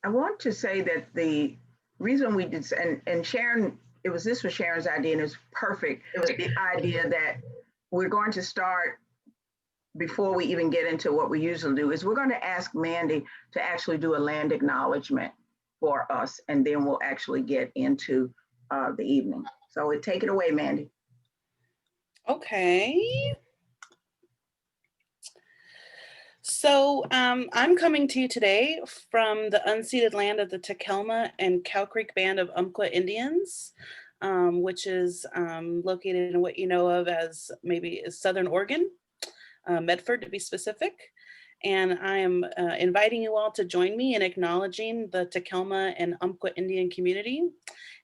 I want to say that the reason we did, and Sharon, this was Sharon's idea, and it was perfect. It was the idea that we're going to start before we even get into what we usually do, is we're going to ask Mandy to actually do a land acknowledgement for us, and then we'll actually get into the evening. So take it away, Mandy. Okay. So I'm coming to you today from the unceded land of the Takelma and Cow Creek Band of Umpqua Indians, which is located in what you know of as maybe Southern Oregon, Medford to be specific. And I am inviting you all to join me in acknowledging the Takelma and Umpqua Indian community,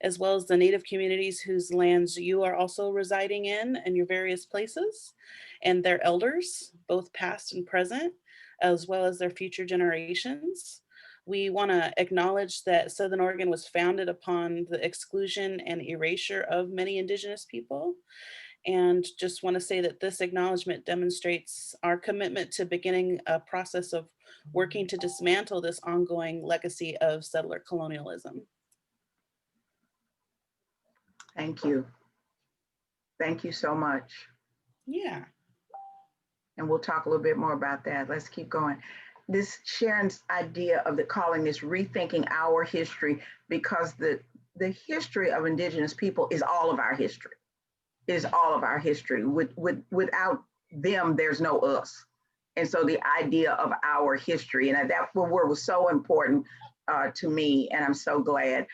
as well as the Native communities whose lands you are also residing in your various places, and their elders, both past and present, as well as their future generations. We want to acknowledge that Southern Oregon was founded upon the exclusion and erasure of many Indigenous people. And just want to say that this acknowledgement demonstrates our commitment to beginning a process of working to dismantle this ongoing legacy of settler colonialism. Thank you. Thank you so much. Yeah. And we'll talk a little bit more about that. Let's keep going. This Sharon's idea of calling this rethinking our history, because the history of Indigenous people is all of our history. Is all of our history. Without them, there's no us. And so the idea of our history, and that word was so important to me, and I'm so glad.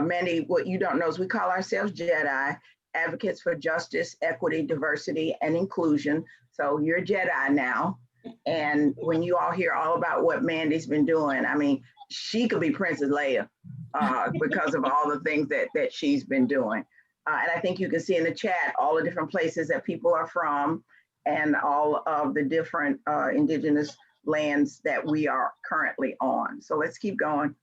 Mandy, what you don't know is we call ourselves JEDI, Advocates for Justice, Equity, Diversity, and Inclusion. So you're a JEDI now. And when you all hear all about what Mandy's been doing, I mean, she could be Princess Leia because of all the things that she's been doing. And I think you can see in the chat all the different places that people are from and all of the different Indigenous lands that we are currently on. So let's keep going.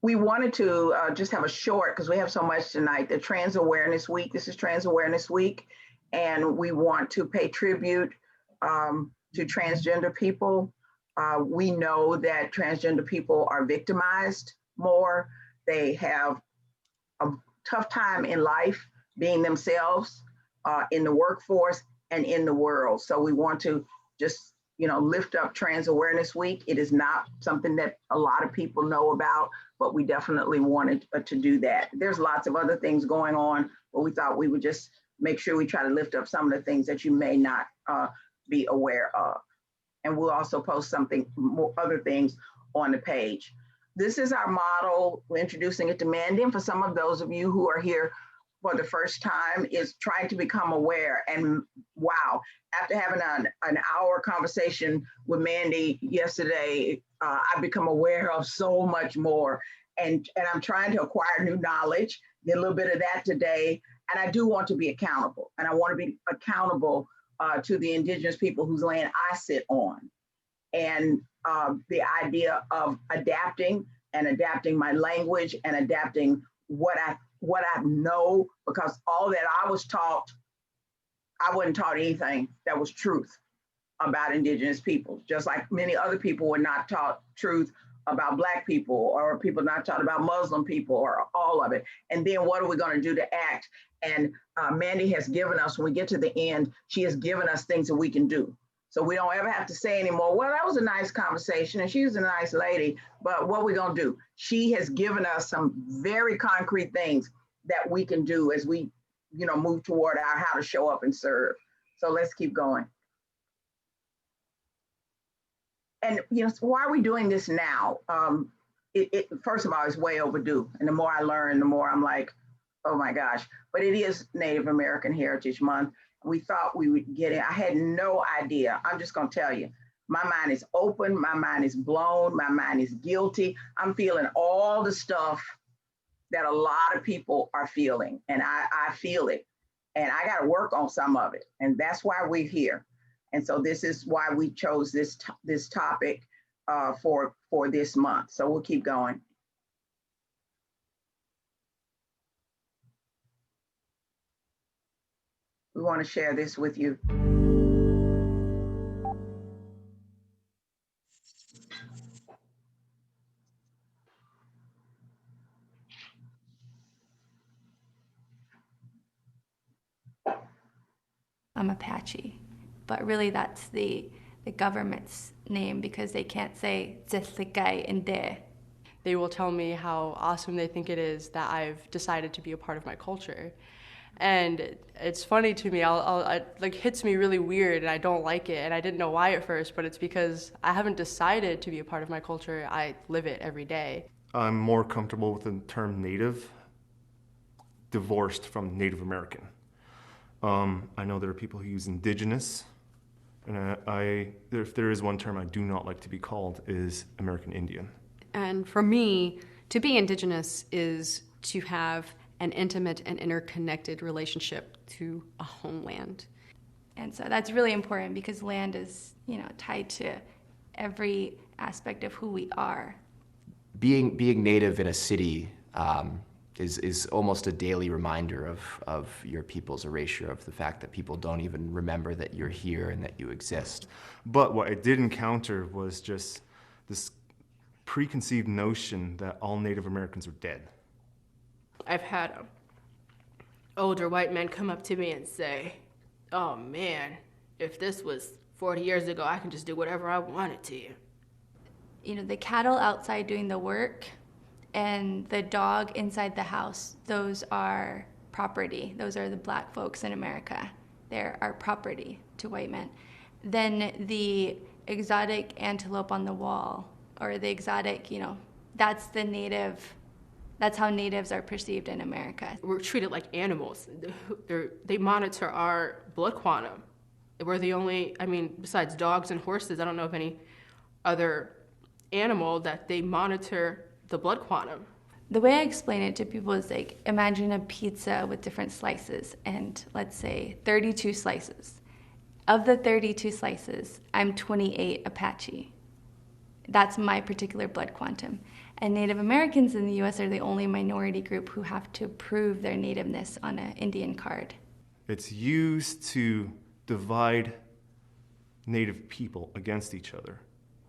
We wanted to just have a short, because we have so much tonight, the Trans Awareness Week. This is Trans Awareness Week, and we want to pay tribute to transgender people. We know that transgender people are victimized more. They have a tough time in life being themselves in the workforce and in the world. So we want to just, lift up Trans Awareness Week. It is not something that a lot of people know about, but we definitely wanted to do that. There's lots of other things going on, but we thought we would just make sure we try to lift up some of the things that you may not be aware of. And we'll also post other things on the page. This is our model. We're introducing it to Mandy. And for some of those of you who are here for the first time, is trying to become aware. And wow, after having an hour conversation with Mandy yesterday, I've become aware of so much more. And I'm trying to acquire new knowledge, get a little bit of that today. And I do want to be accountable. And I want to be accountable to the Indigenous people whose land I sit on. And the idea of adapting my language and adapting what I know, because all that I was taught, I wasn't taught anything that was truth about Indigenous people, just like many other people were not taught truth about Black people, or people not taught about Muslim people, or all of it. And then what are we going to do to act? And Mandy has given us, when we get to the end, she has given us things that we can do. So we don't ever have to say anymore, well, that was a nice conversation and she was a nice lady, but what are we gonna do? She has given us some very concrete things that we can do as we, move toward our how to show up and serve. So let's keep going. And why are we doing this now? First of all, it's way overdue. And the more I learn, the more I'm like, oh my gosh, but it is Native American Heritage Month. We thought we would get it. I had no idea. I'm just going to tell you, my mind is open. My mind is blown. My mind is guilty. I'm feeling all the stuff that a lot of people are feeling. And I feel it. And I got to work on some of it. And that's why we're here. And so this is why we chose this topic for this month. So we'll keep going. We want to share this with you. I'm Apache. But really that's the government's name because they can't say Tsithikai in there. They will tell me how awesome they think it is that I've decided to be a part of my culture. And it's funny to me, it like hits me really weird and I don't like it and I didn't know why at first, but it's because I haven't decided to be a part of my culture, I live it every day. I'm more comfortable with the term Native, divorced from Native American. I know there are people who use Indigenous, and if there is one term I do not like to be called is American Indian. And for me, to be Indigenous is to have an intimate and interconnected relationship to a homeland. And so that's really important because land is, tied to every aspect of who we are. Being Native in a city is almost a daily reminder of your people's erasure, of the fact that people don't even remember that you're here and that you exist. But what I did encounter was just this preconceived notion that all Native Americans are dead. I've had an older white man come up to me and say, "Oh man, if this was 40 years ago, I can just do whatever I wanted to you." The cattle outside doing the work and the dog inside the house, those are property. Those are the black folks in America. They're our property to white men. Then the exotic antelope on the wall, or the exotic, that's the native. That's how natives are perceived in America. We're treated like animals. They monitor our blood quantum. We're the only, besides dogs and horses, I don't know of any other animal that they monitor the blood quantum. The way I explain it to people is like, imagine a pizza with different slices and let's say 32 slices. Of the 32 slices, I'm 28 Apache. That's my particular blood quantum. And Native Americans in the US are the only minority group who have to prove their nativeness on an Indian card. It's used to divide Native people against each other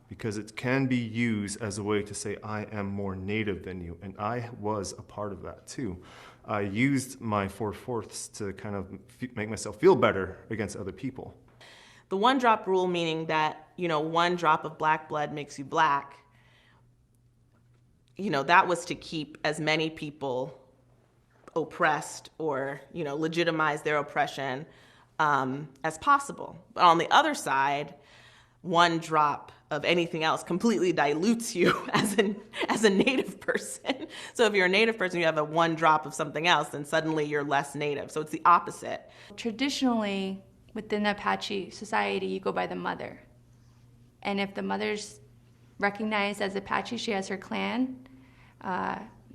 because it can be used as a way to say, I am more Native than you, and I was a part of that too. I used my 4/4 to kind of make myself feel better against other people. The one drop rule, meaning that, one drop of black blood makes you black, that was to keep as many people oppressed or, legitimize their oppression as possible. But on the other side, one drop of anything else completely dilutes you as a Native person. So if you're a Native person, you have a one drop of something else, then suddenly you're less Native. So it's the opposite. Traditionally, within Apache society, you go by the mother. And if the mother's recognized as Apache, she has her clan,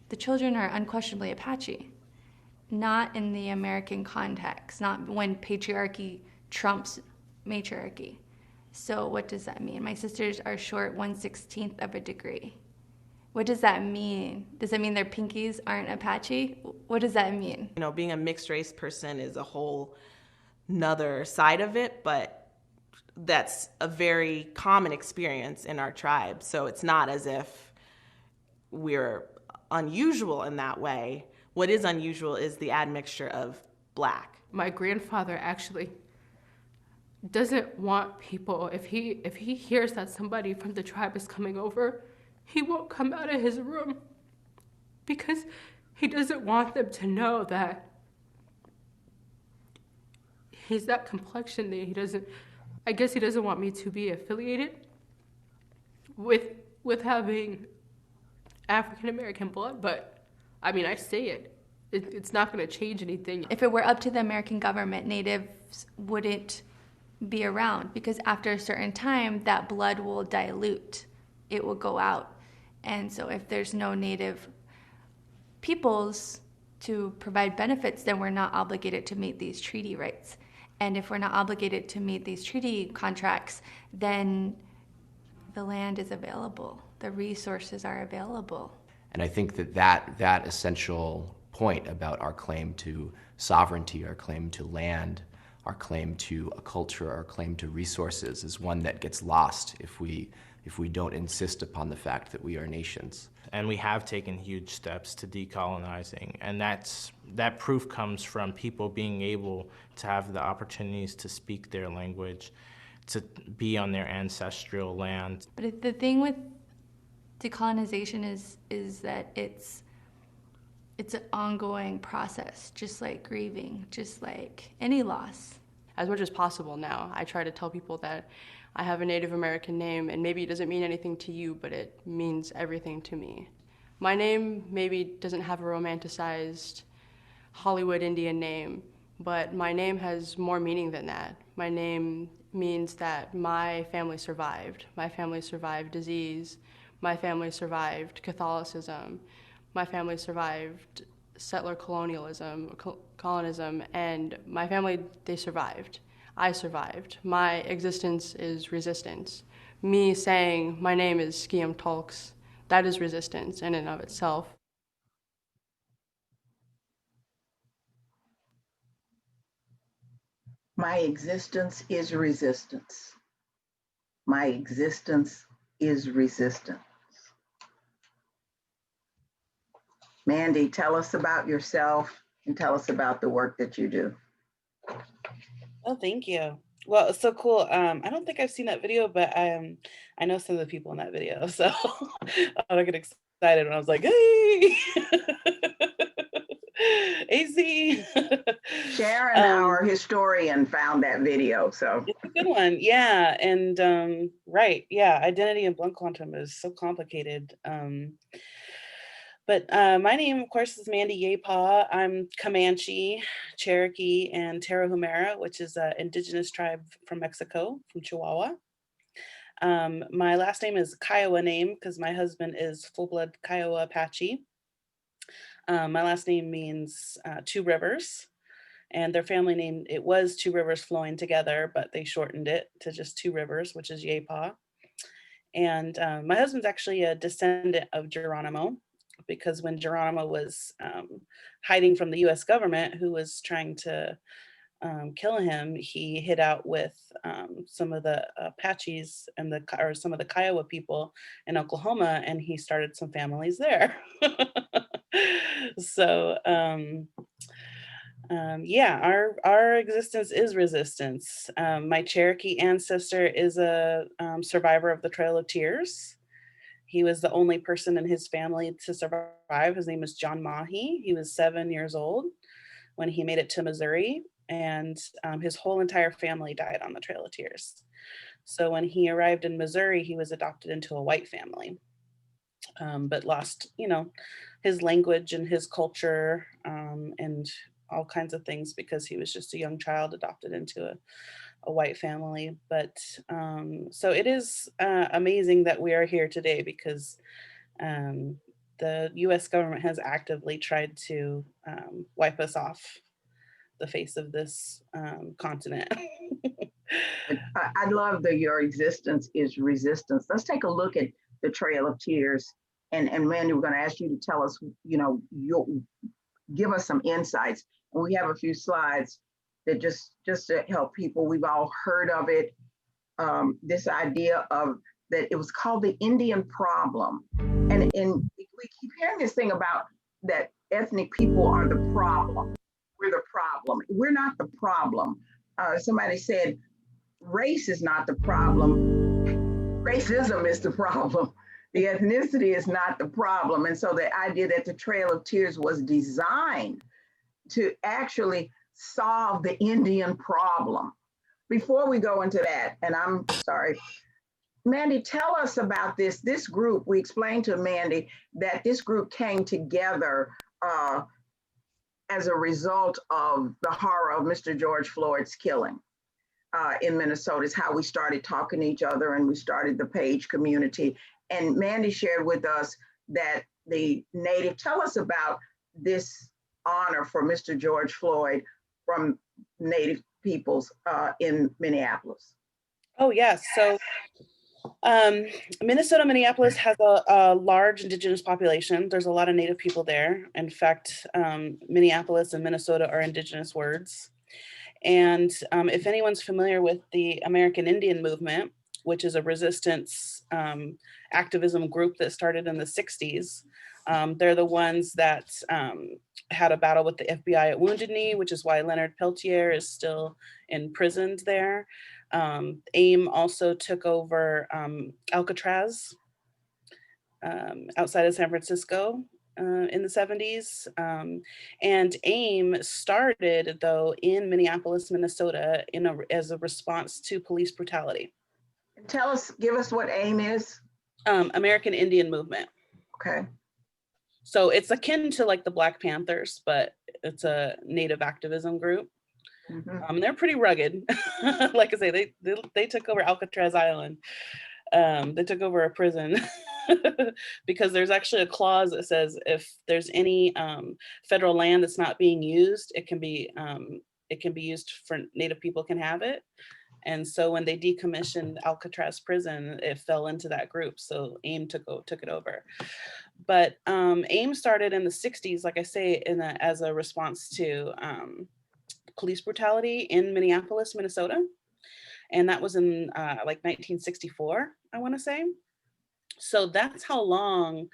the children are unquestionably Apache. Not in the American context, not when patriarchy trumps matriarchy. So what does that mean? My sisters are short 1/16 of a degree. What does that mean? Does it mean their pinkies aren't Apache? What does that mean? Being a mixed race person is a whole nother side of it, but that's a very common experience in our tribe. So it's not as if we're unusual in that way. What is unusual is the admixture of black. My grandfather actually doesn't want people, if he hears that somebody from the tribe is coming over, he won't come out of his room because he doesn't want them to know that he's that complexion that he doesn't want me to be affiliated with having African American blood, but I say it. It's not going to change anything. If it were up to the American government, natives wouldn't be around because after a certain time, that blood will dilute. It will go out. And so if there's no native peoples to provide benefits, then we're not obligated to meet these treaty rights. And if we're not obligated to meet these treaty contracts, then the land is available. The resources are available. And I think that essential point about our claim to sovereignty, our claim to land, our claim to a culture, our claim to resources is one that gets lost if we don't insist upon the fact that we are nations. and we have taken huge steps to decolonizing. And that proof comes from people being able to have the opportunities to speak their language, to be on their ancestral land. But the thing with decolonization is that it's an ongoing process, just like grieving, just like any loss. As much as possible now, I try to tell people that I have a Native American name, and maybe it doesn't mean anything to you, but it means everything to me. My name maybe doesn't have a romanticized Hollywood Indian name, but my name has more meaning than that. My name means that my family survived. My family survived disease. My family survived Catholicism. My family survived settler colonialism, and my family, they survived. I survived. My existence is resistance. Me saying my name is Skiam Tulks, that is resistance in and of itself. My existence is resistance. My existence is resistance. Mandy, tell us about yourself and tell us about the work that you do. Oh, thank you. Well, it's so cool. I don't think I've seen that video, but I know some of the people in that video, so I get excited when I was like, "Hey, AC." Sharon, our historian, found that video, so it's a good one, yeah. And right, yeah, identity in blunt quantum is so complicated. But my name, of course, is Mandy Yeahpau. I'm Comanche, Cherokee, and Tarahumara, which is an indigenous tribe from Mexico, from Chihuahua. My last name is Kiowa name because my husband is full-blood Kiowa Apache. My last name means two rivers, and their family name, it was two rivers flowing together, but they shortened it to just two rivers, which is Yeahpau. And my husband's actually a descendant of Geronimo, because when Geronimo was hiding from the US government, who was trying to kill him, he hid out with some of the Apaches and some of the Kiowa people in Oklahoma, and he started some families there. So yeah, our existence is resistance. My Cherokee ancestor is a survivor of the Trail of Tears. He was the only person in his family to survive. His name was John Mahi. He was 7 years old when he made it to Missouri, and his whole entire family died on the Trail of Tears. So when he arrived in Missouri, he was adopted into a white family, but lost, his language and his culture and all kinds of things because he was just a young child adopted into a white family. But so it is amazing that we are here today because the US government has actively tried to wipe us off the face of this continent. I love that your existence is resistance. Let's take a look at the Trail of Tears. And Mandy, we're going to ask you to tell us, you'll give us some insights. And we have a few slides that just to help people. We've all heard of it. This idea of that it was called the Indian problem. And we keep hearing this thing about that ethnic people are the problem. We're the problem. We're not the problem. Somebody said, race is not the problem. Racism is the problem. The ethnicity is not the problem. And so the idea that the Trail of Tears was designed to actually solve the Indian problem. Before we go into that, and I'm sorry, Mandy, tell us about this group. We explained to Mandy that this group came together as a result of the horror of Mr. George Floyd's killing in Minnesota. Is how we started talking to each other, and we started the page community. And Mandy shared with us that the Native, tell us about this honor for Mr. George Floyd from Native peoples in Minneapolis. Oh, yes. So Minnesota, Minneapolis has a large indigenous population. There's a lot of Native people there. In fact, Minneapolis and Minnesota are indigenous words. And if anyone's familiar with the American Indian movement, which is a resistance activism group that started in the 60s. They're the ones that had a battle with the FBI at Wounded Knee, which is why Leonard Peltier is still imprisoned there. AIM also took over Alcatraz outside of San Francisco in the 70s. And AIM started, though, in Minneapolis, Minnesota, as a response to police brutality. Give us what AIM is. American Indian Movement. Okay. So it's akin to like the Black Panthers, but it's a Native activism group. They're pretty rugged. Like I say, they took over Alcatraz Island. They took over a prison because there's actually a clause that says if there's any federal land that's not being used, it can be used for Native people can have it. And so when they decommissioned Alcatraz prison, it fell into that group. So AIM took it over. But AIM started in the 60s, like I say, as a response to police brutality in Minneapolis, Minnesota. And that was in like 1964, I want to say. So that's how long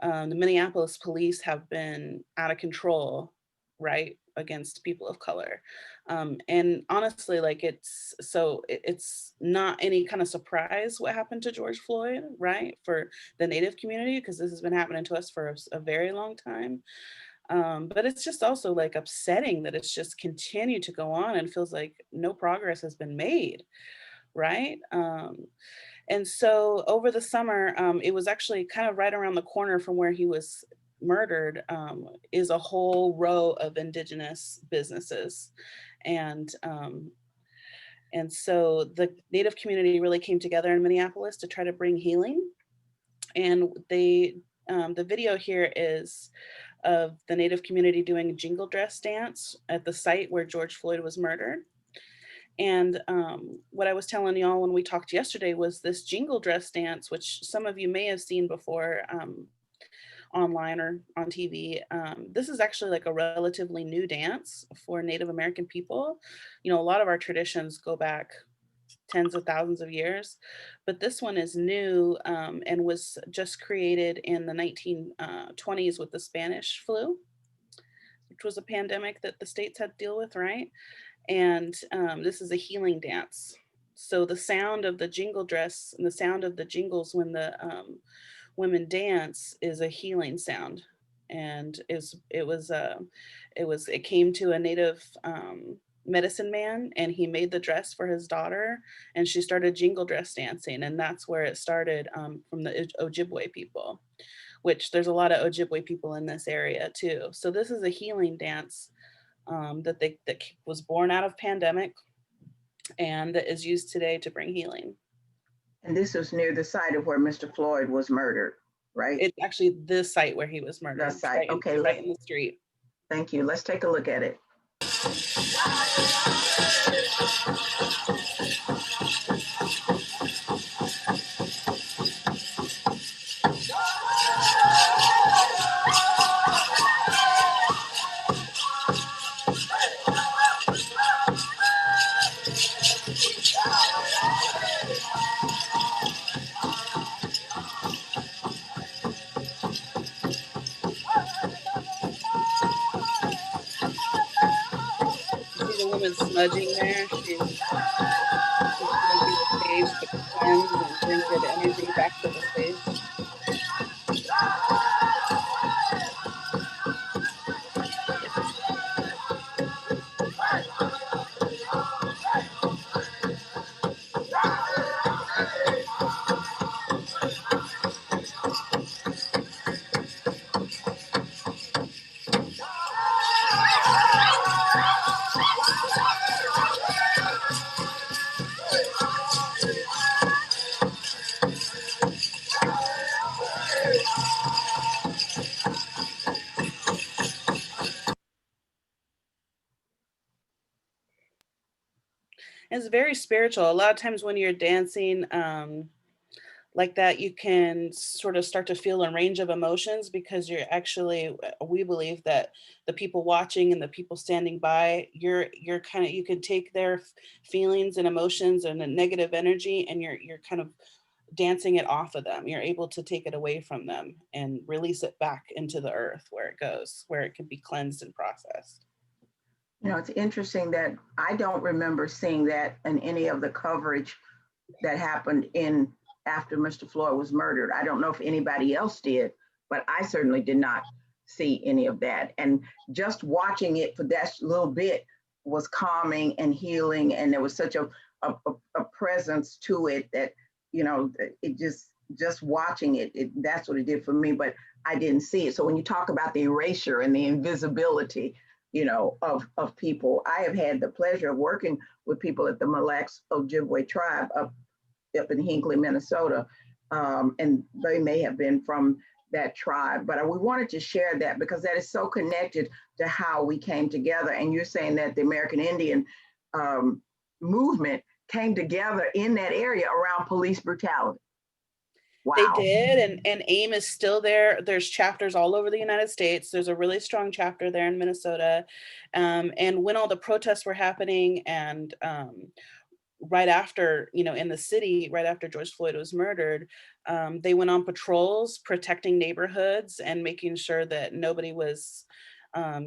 the Minneapolis police have been out of control, right, against people of color. And honestly, like it's not any kind of surprise what happened to George Floyd, right, for the Native community, because this has been happening to us for a very long time. But it's just also like upsetting that it's just continued to go on and feels like no progress has been made, right? And so over the summer, it was actually kind of right around the corner from where he was murdered, is a whole row of Indigenous businesses. And so the Native community really came together in Minneapolis to try to bring healing. And the video here is of the Native community doing a jingle dress dance at the site where George Floyd was murdered. And what I was telling y'all when we talked yesterday was this jingle dress dance, which some of you may have seen before online or on TV. This is actually like a relatively new dance for Native American people. You know, a lot of our traditions go back tens of thousands of years, but this one is new and was just created in the 1920s with the Spanish flu, which was a pandemic that the states had to deal with, right? And this is a healing dance. So the sound of the jingle dress and the sound of the jingles when the women dance is a healing sound. And it came to a Native medicine man, and he made the dress for his daughter, and she started jingle dress dancing, and that's where it started, from the Ojibwe people, which there's a lot of Ojibwe people in this area too. So this is a healing dance that was born out of pandemic and that is used today to bring healing. And this was near the site of where Mr. Floyd was murdered, right? It's actually the site where he was murdered. The site, okay. Right in the street. Thank you. Let's take a look at it. Smudging there. She's smudging the stage to cleanse and bring good energy back to the stage. It's very spiritual. A lot of times when you're dancing, like that, you can sort of start to feel a range of emotions, because you're actually, we believe that the people watching and the people standing by, you're kind of, you can take their feelings and emotions and the negative energy, and you're kind of dancing it off of them. You're able to take it away from them and release it back into the earth where it goes, where it can be cleansed and processed. You know, it's interesting that I don't remember seeing that in any of the coverage that happened in after Mr. Floyd was murdered. I don't know if anybody else did, but I certainly did not see any of that. And just watching it for that little bit was calming and healing, and there was such a presence to it that, you know, it just watching it, that's what it did for me. But I didn't see it. So when you talk about the erasure and the invisibility, you know, of people, I have had the pleasure of working with people at the Mille Lacs Ojibwe tribe up in Hinckley, Minnesota, and they may have been from that tribe. But we wanted to share that because that is so connected to how we came together. And you're saying that the American Indian movement came together in that area around police brutality. Wow. They did, and AIM is still there. There's chapters all over the United States. There's a really strong chapter there in Minnesota. And when all the protests were happening, and right after, you know, in the city, right after George Floyd was murdered, they went on patrols protecting neighborhoods and making sure that nobody was,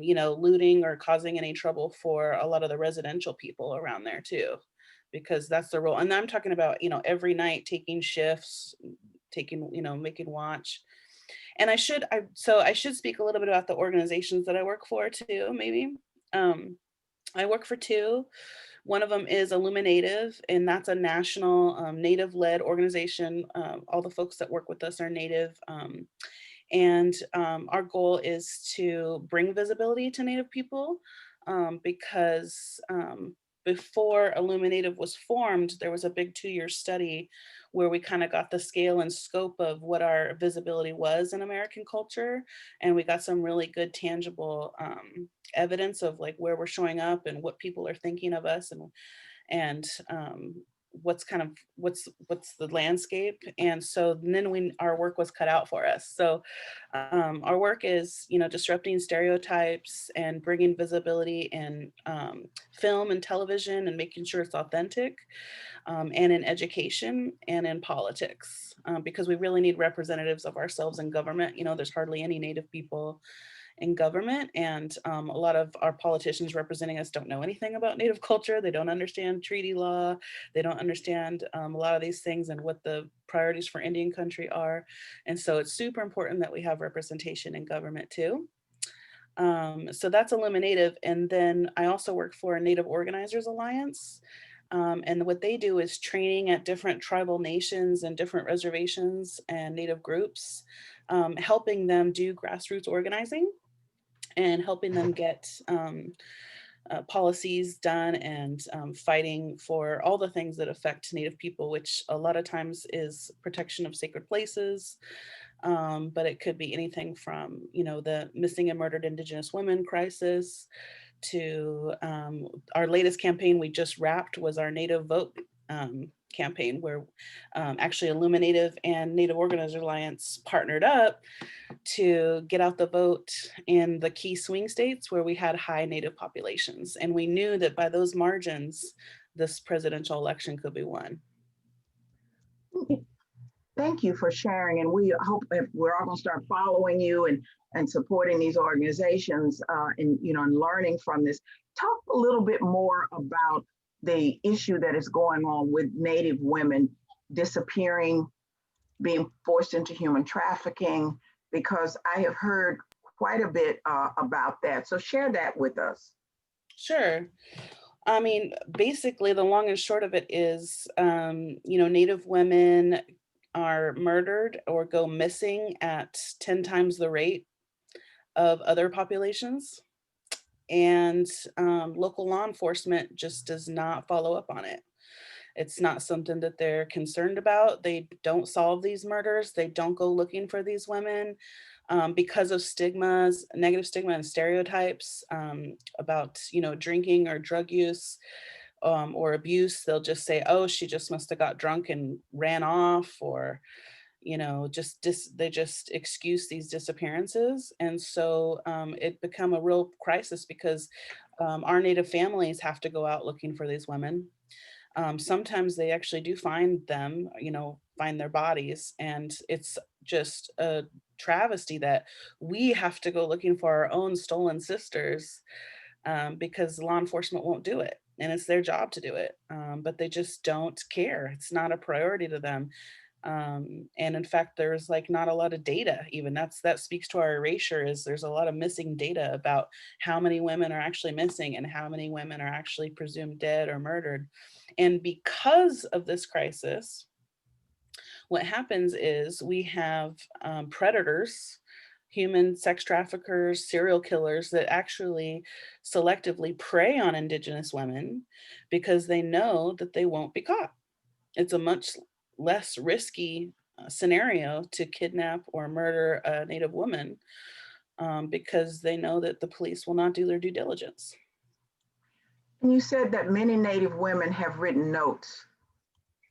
you know, looting or causing any trouble for a lot of the residential people around there too, because that's the role. And I'm talking about, you know, every night taking shifts, taking, you know, making watch. And I should speak a little bit about the organizations that I work for too, maybe. I work for two. One of them is IllumiNative, and that's a national Native-led organization. All the folks that work with us are Native. And our goal is to bring visibility to Native people, because before IllumiNative was formed, there was a big 2-year study where we kind of got the scale and scope of what our visibility was in American culture. And we got some really good tangible evidence of like where we're showing up and what people are thinking of us, and what's the landscape. And so then our work was cut out for us. So our work is, you know, disrupting stereotypes and bringing visibility in film and television and making sure it's authentic, and in education and in politics, because we really need representatives of ourselves in government. You know, there's hardly any Native people in government, and a lot of our politicians representing us don't know anything about Native culture. They don't understand treaty law. They don't understand a lot of these things and what the priorities for Indian country are. And so it's super important that we have representation in government too. So that's IllumiNative. And then I also work for a Native Organizers Alliance. And what they do is training at different tribal nations and different reservations and Native groups, helping them do grassroots organizing and helping them get policies done, and fighting for all the things that affect Native people, which a lot of times is protection of sacred places. But it could be anything from, you know, the missing and murdered Indigenous women crisis to our latest campaign we just wrapped was our Native Vote campaign, where actually IllumiNative and Native Organizers Alliance partnered up to get out the vote in the key swing states where we had high Native populations. And we knew that by those margins, this presidential election could be won. Thank you for sharing. And we hope that we're all going to start following you and supporting these organizations, and, you know, and learning from this. Talk a little bit more about the issue that is going on with Native women disappearing, being forced into human trafficking, because I have heard quite a bit about that. So share that with us. Sure. I mean, basically, the long and short of it is, you know, Native women are murdered or go missing at 10 times the rate of other populations. And local law enforcement just does not follow up on it. It's not something that they're concerned about. They don't solve these murders. They don't go looking for these women because of stigmas, negative stigma and stereotypes about, you know, drinking or drug use. or abuse, they'll just say, oh, she just must have got drunk and ran off, or, you know, they just excuse these disappearances. And so it become a real crisis because our Native families have to go out looking for these women. Sometimes they actually do find them, you know, find their bodies. And it's just a travesty that we have to go looking for our own stolen sisters because law enforcement won't do it. And it's their job to do it. But they just don't care. It's not a priority to them. And in fact, there's like not a lot of data even. That speaks to our erasure, is there's a lot of missing data about how many women are actually missing and how many women are actually presumed dead or murdered. And because of this crisis, what happens is we have predators, human sex traffickers, serial killers that actually selectively prey on Indigenous women because they know that they won't be caught. It's a much less risky scenario to kidnap or murder a Native woman because they know that the police will not do their due diligence. And you said that many Native women have written notes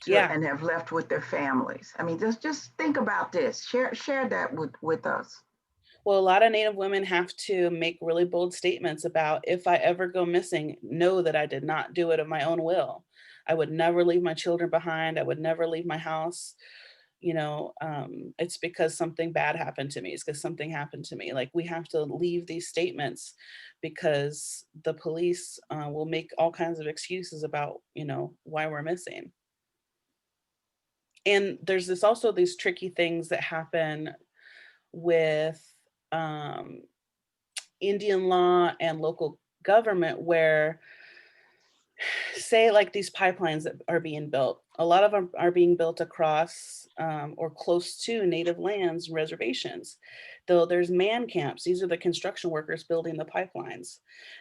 Yeah. and have left with their families. I mean, just think about this. Share that with us. Well, a lot of Native women have to make really bold statements about, if I ever go missing, know that I did not do it of my own will. I would never leave my children behind. I would never leave my house. You know, it's because something bad happened to me. It's because something happened to me. Like, we have to leave these statements because the police will make all kinds of excuses about, you know, why we're missing. And there's also these tricky things that happen with Indian law and local government, where, say, like these pipelines that are being built, a lot of them are being built across or close to Native lands and reservations. Though there's man camps, these are the construction workers building the pipelines.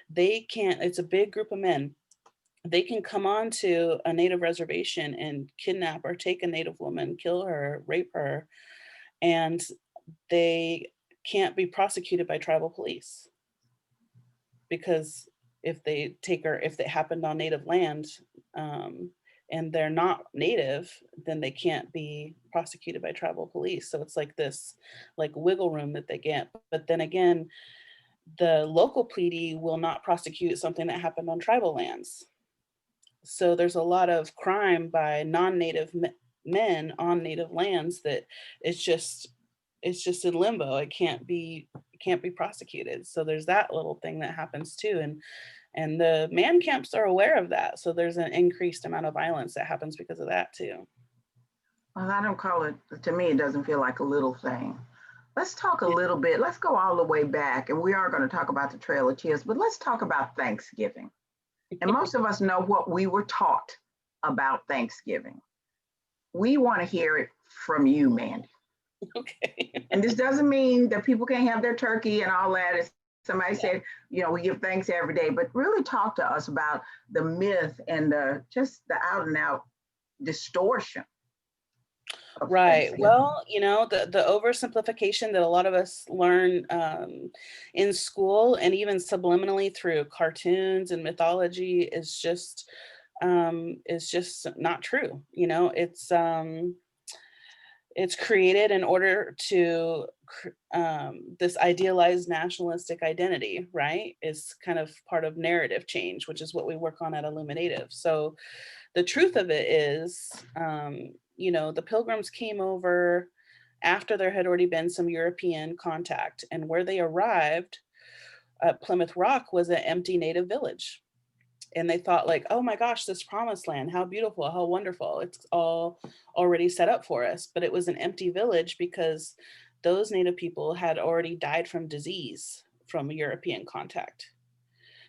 They can't, it's a big group of men. They can come on to a Native reservation and kidnap or take a Native woman, kill her, rape her, and they can't be prosecuted by tribal police. Because if they take her, if it happened on Native land and they're not Native, then they can't be prosecuted by tribal police. So it's like this like wiggle room that they get. But then again, the local pleadie will not prosecute something that happened on tribal lands. So there's a lot of crime by non-Native men on Native lands that it's just in limbo. It can't be prosecuted. So there's that little thing that happens too. And the man camps are aware of that. So there's an increased amount of violence that happens because of that too. Well, I don't call it, to me, it doesn't feel like a little thing. Let's talk a little bit, let's go all the way back, and we are going to talk about the Trail of Tears, but let's talk about Thanksgiving. And most of us know what we were taught about Thanksgiving. We want to hear it from you, Mandy. Okay. And this doesn't mean that people can't have their turkey and all that. As somebody said, you know, we give thanks every day, but really talk to us about the myth and just the out and out distortion. Right. Well, you know, the oversimplification that a lot of us learn in school and even subliminally through cartoons and mythology is just not true. You know, it's created in order to this idealized nationalistic identity, right? Is kind of part of narrative change, which is what we work on at IllumiNative. So the truth of it is, you know, the Pilgrims came over after there had already been some European contact, and where they arrived at Plymouth Rock was an empty Native village. And they thought like, oh my gosh, this promised land, how beautiful, how wonderful. It's all already set up for us. But it was an empty village because those Native people had already died from disease from European contact.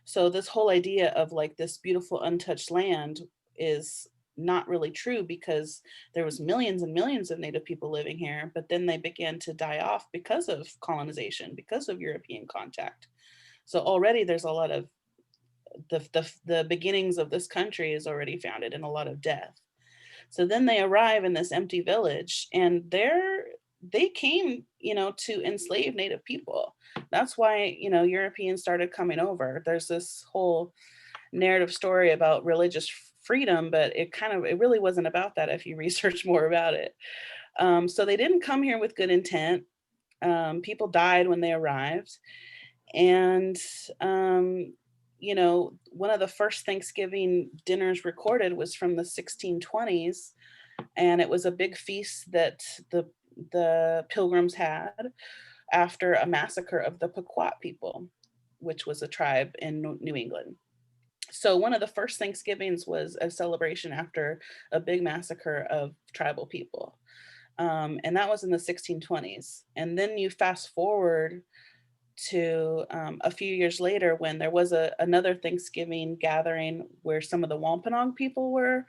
So this whole idea of like this beautiful untouched land is not really true, because there was millions and millions of Native people living here, but then they began to die off because of colonization, because of European contact. So already there's a lot of the beginnings of this country is already founded in a lot of death. So then they arrive in this empty village, and they came, you know, to enslave Native people. That's why, you know, Europeans started coming over. There's this whole narrative story about religious freedom, but it really wasn't about that if you research more about it. So they didn't come here with good intent. People died when they arrived. And, one of the first Thanksgiving dinners recorded was from the 1620s. And it was a big feast that the Pilgrims had after a massacre of the Pequot people, which was a tribe in New England. So one of the first Thanksgivings was a celebration after a big massacre of tribal people. And that was in the 1620s. And then you fast forward to a few years later when there was another Thanksgiving gathering where some of the Wampanoag people were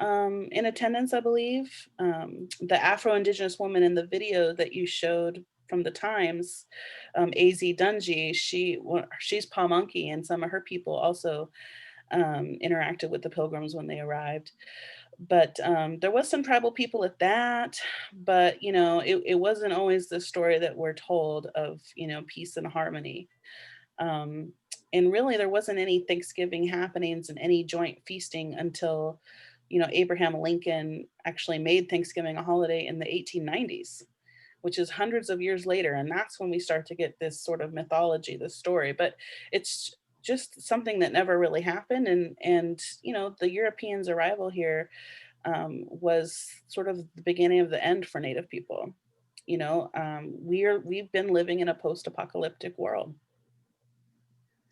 in attendance, I believe. The Afro-Indigenous woman in the video that you showed from the Times, A.Z. Dungy, she's Pamunkey, and some of her people also interacted with the Pilgrims when they arrived. But there was some tribal people at that, but it wasn't always the story that we're told of peace and harmony. And really there wasn't any Thanksgiving happenings and any joint feasting until Abraham Lincoln actually made Thanksgiving a holiday in the 1890s, which is hundreds of years later. And that's when we start to get this sort of mythology, this story. But it's just something that never really happened. And the Europeans' arrival here was sort of the beginning of the end for Native people. We've been living in a post-apocalyptic world.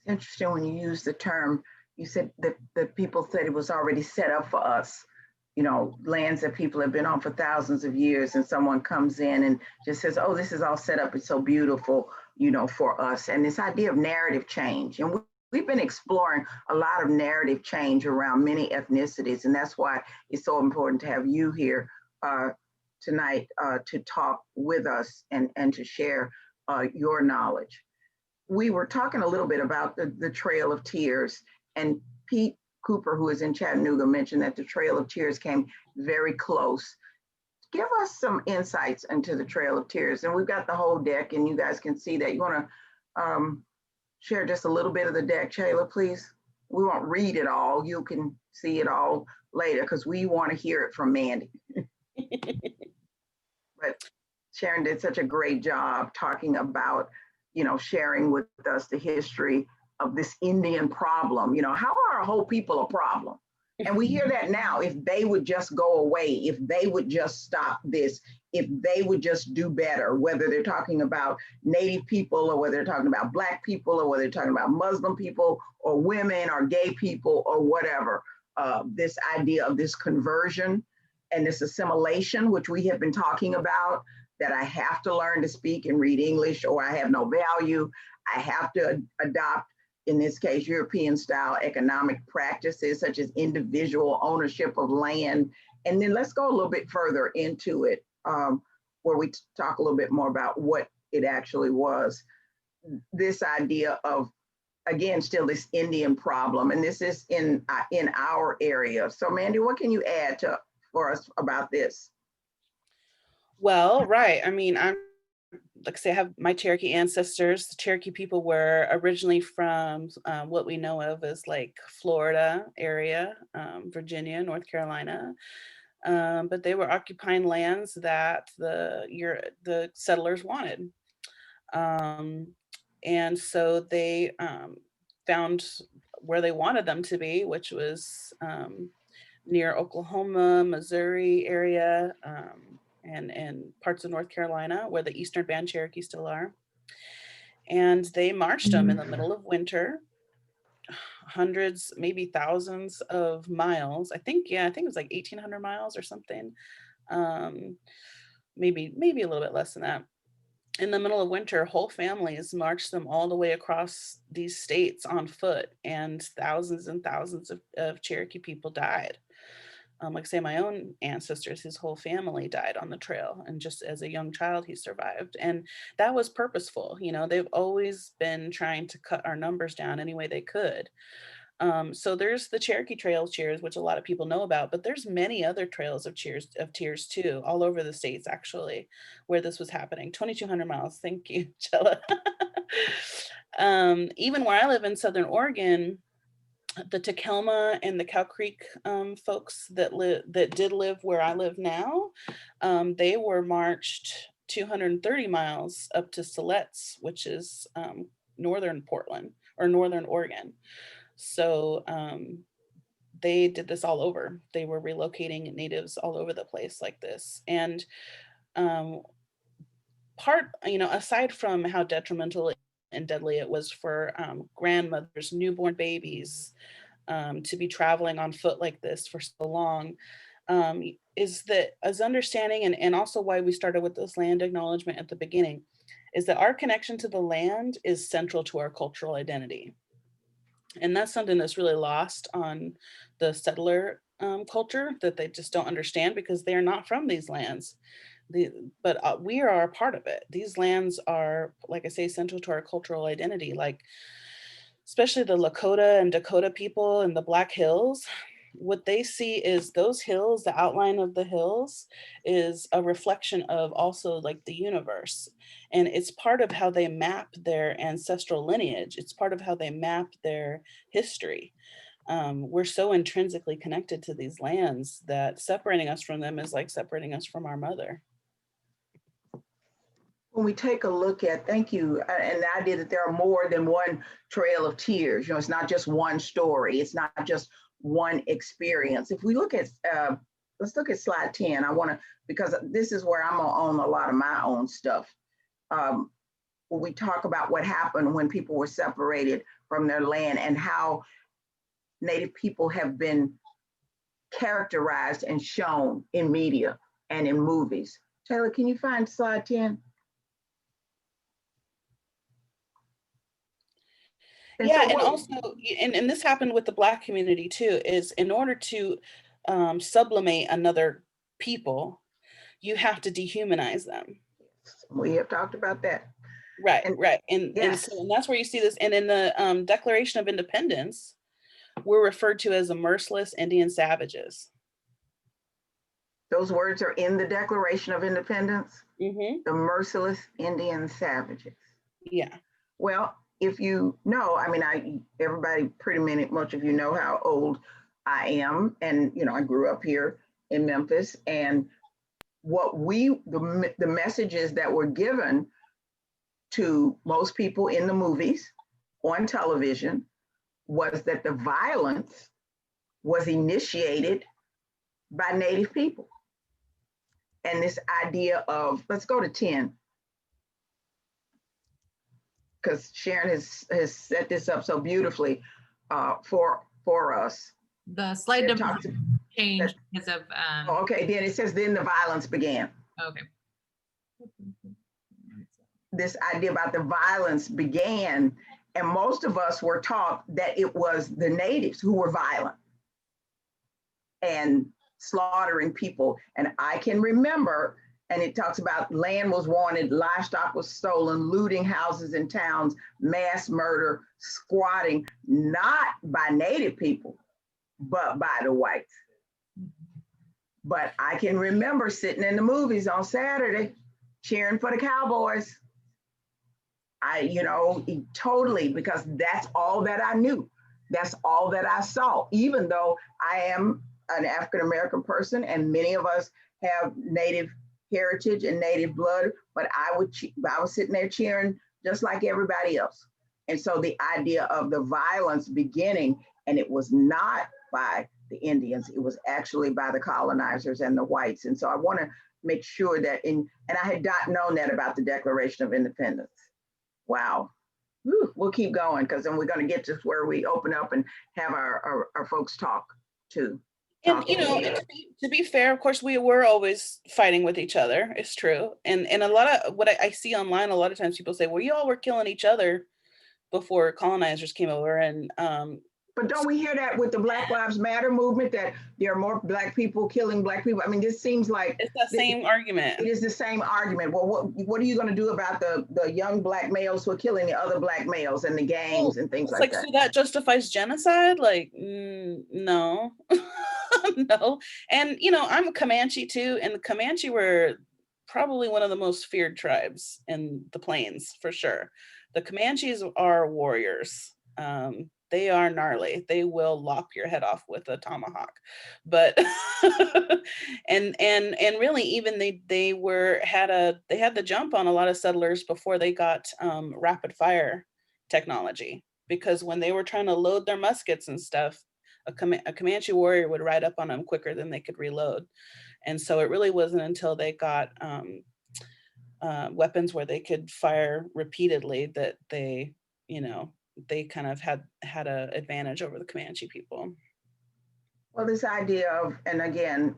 It's interesting when you use the term, you said that people said it was already set up for us, lands that people have been on for thousands of years, and someone comes in and just says, oh, this is all set up, it's so beautiful, for us. And this idea of narrative change. And we've been exploring a lot of narrative change around many ethnicities, and that's why it's so important to have you here tonight to talk with us and to share your knowledge. We were talking a little bit about the Trail of Tears, and Pete Cooper, who is in Chattanooga, mentioned that the Trail of Tears came very close. Give us some insights into the Trail of Tears. And we've got the whole deck, and you guys can see that. You want to share just a little bit of the deck, Shayla, please? We won't read it all. You can see it all later because we want to hear it from Mandy. But Sharon did such a great job talking about, sharing with us the history of this Indian problem. How are a whole people a problem? And we hear that now. If they would just go away, if they would just stop this, if they would just do better, whether they're talking about Native people or whether they're talking about Black people or whether they're talking about Muslim people or women or gay people or whatever, this idea of this conversion and this assimilation, which we have been talking about, that I have to learn to speak and read English or I have no value. I have to adopt, in this case, European style economic practices such as individual ownership of land. And then let's go a little bit further into it, where we talk a little bit more about what it actually was. This idea of, again, still this Indian problem, and this is in our area. So Mandy, what can you add for us about this? Well, right. I mean, I'm, like I say, I have my Cherokee ancestors. The Cherokee people were originally from what we know of as like Florida area, Virginia, North Carolina. But they were occupying lands that the settlers wanted. And so they found where they wanted them to be, which was near Oklahoma, Missouri area, and parts of North Carolina, where the Eastern Band Cherokee still are. And they marched them in the middle of winter, hundreds, maybe thousands of miles. I think it was like 1,800 miles or something. Maybe a little bit less than that. In the middle of winter, whole families marched them all the way across these states on foot, and thousands of Cherokee people died. Like I say, my own ancestors, his whole family died on the trail, and just as a young child, he survived. And that was purposeful. They've always been trying to cut our numbers down any way they could. So there's the Cherokee Trail of Tears, which a lot of people know about, but there's many other trails of tears too, all over the states actually, where this was happening. 2,200 miles. Thank you, Chella. Even where I live in Southern Oregon, the Takelma and the Cow Creek folks that did live where I live now, they were marched 230 miles up to Siletz, which is northern Portland or northern Oregon. So they did this all over. They were relocating natives all over the place like this. And aside from how detrimental and deadly it was for grandmothers, newborn babies, to be traveling on foot like this for so long, is that as understanding, and also why we started with this land acknowledgement at the beginning, is that our connection to the land is central to our cultural identity. And that's something that's really lost on the settler culture, that they just don't understand because they're not from these lands. But we are a part of it. These lands are, like I say, central to our cultural identity, like especially the Lakota and Dakota people in the Black Hills. What they see is those hills, the outline of the hills is a reflection of also like the universe. And it's part of how they map their ancestral lineage. It's part of how they map their history. We're so intrinsically connected to these lands that separating us from them is like separating us from our mother. When we take a look at, thank you, and the idea that there are more than one trail of tears, it's not just one story, it's not just one experience. If we look at, let's look at slide 10. Because this is where I'm gonna own a lot of my own stuff. When we talk about what happened when people were separated from their land and how Native people have been characterized and shown in media and in movies. Taylor, can you find slide 10? And also, and this happened with the Black community too, is in order to sublimate another people, you have to dehumanize them. We have talked about that. Right. And that's where you see this. And in the Declaration of Independence, we're referred to as the merciless Indian savages. Those words are in the Declaration of Independence? Mm-hmm. The merciless Indian savages. Yeah. Well, if you know, everybody much of you know how old I am. And, I grew up here in Memphis. And what the messages that were given to most people in the movies, on television, was that the violence was initiated by Native people. And this idea of, let's go to 10. Because Sharon has set this up so beautifully for us. The slide number changed because of. Okay, then it says, then the violence began. Okay. This idea about the violence began, and most of us were taught that it was the natives who were violent and slaughtering people. And I can remember, and it talks about land was wanted, livestock was stolen, looting houses and towns, mass murder, squatting, not by Native people, but by the whites. But I can remember sitting in the movies on Saturday, cheering for the Cowboys. Totally, because that's all that I knew. That's all that I saw, even though I am an African-American person and many of us have Native heritage and Native blood, but I was sitting there cheering just like everybody else. And so the idea of the violence beginning, and it was not by the Indians, it was actually by the colonizers and the whites. And so I want to make sure that and I had not known that about the Declaration of Independence. Wow. Whew, we'll keep going, because then we're going to get to where we open up and have our folks talk too. And to be fair, of course, we were always fighting with each other. It's true. And a lot of what I see online, a lot of times people say, well, you all were killing each other before colonizers came over. And but don't we hear that with the Black Lives Matter movement, that there are more Black people killing Black people? This seems like it's the same argument. It is the same argument. Well, what are you going to do about the young Black males who are killing the other Black males and the gangs and things like that? So that justifies genocide? No. No. And I'm a Comanche too, and the Comanche were probably one of the most feared tribes in the plains, for sure. The Comanches are warriors. they are gnarly. They will lop your head off with a tomahawk. But and really, even they had the jump on a lot of settlers before they got rapid fire technology, because when they were trying to load their muskets and stuff, a Comanche warrior would ride up on them quicker than they could reload. And so it really wasn't until they got weapons where they could fire repeatedly that they, they kind of had an advantage over the Comanche people. Well, this idea of, and again,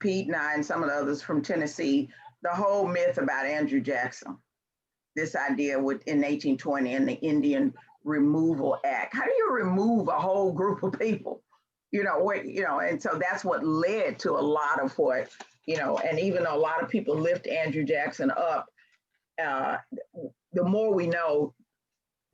Pete and I and some of the others from Tennessee, the whole myth about Andrew Jackson, this idea in 1820 and the Indian Removal Act. How do you remove a whole group of people? And so that's what led to a lot of what, and even though a lot of people lift Andrew Jackson up, the more we know,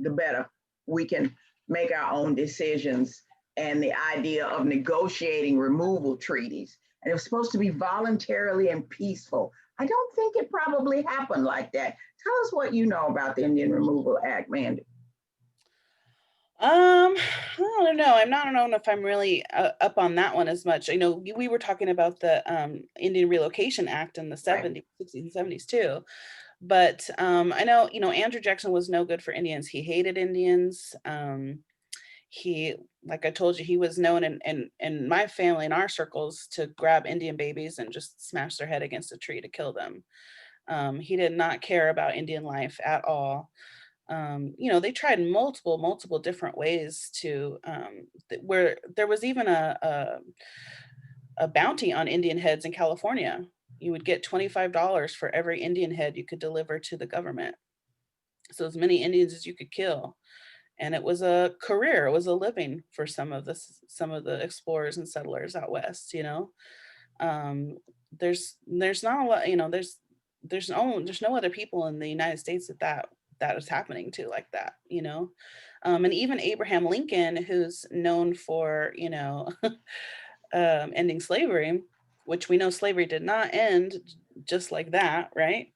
the better we can make our own decisions. And the idea of negotiating removal treaties, and it was supposed to be voluntarily and peaceful. I don't think it probably happened like that. Tell us what you know about the Indian Removal Act, Mandy. I don't know. I don't know if I'm really up on that one as much. I know we were talking about the Indian Relocation Act in the 70s, 60s, and 70s too. But I know, Andrew Jackson was no good for Indians. He hated Indians. He, like I told you, he was known in my family, in our circles, to grab Indian babies and just smash their head against a tree to kill them. He did not care about Indian life at all. They tried multiple different ways to, where there was even a bounty on Indian heads in California. You would get $25 for every Indian head you could deliver to the government. So as many Indians as you could kill. And it was a career, it was a living for some of the explorers and settlers out west. There's not a lot, there's no other people in the United States that is happening to like that, and even Abraham Lincoln, who's known for ending slavery, which we know slavery did not end just like that, right?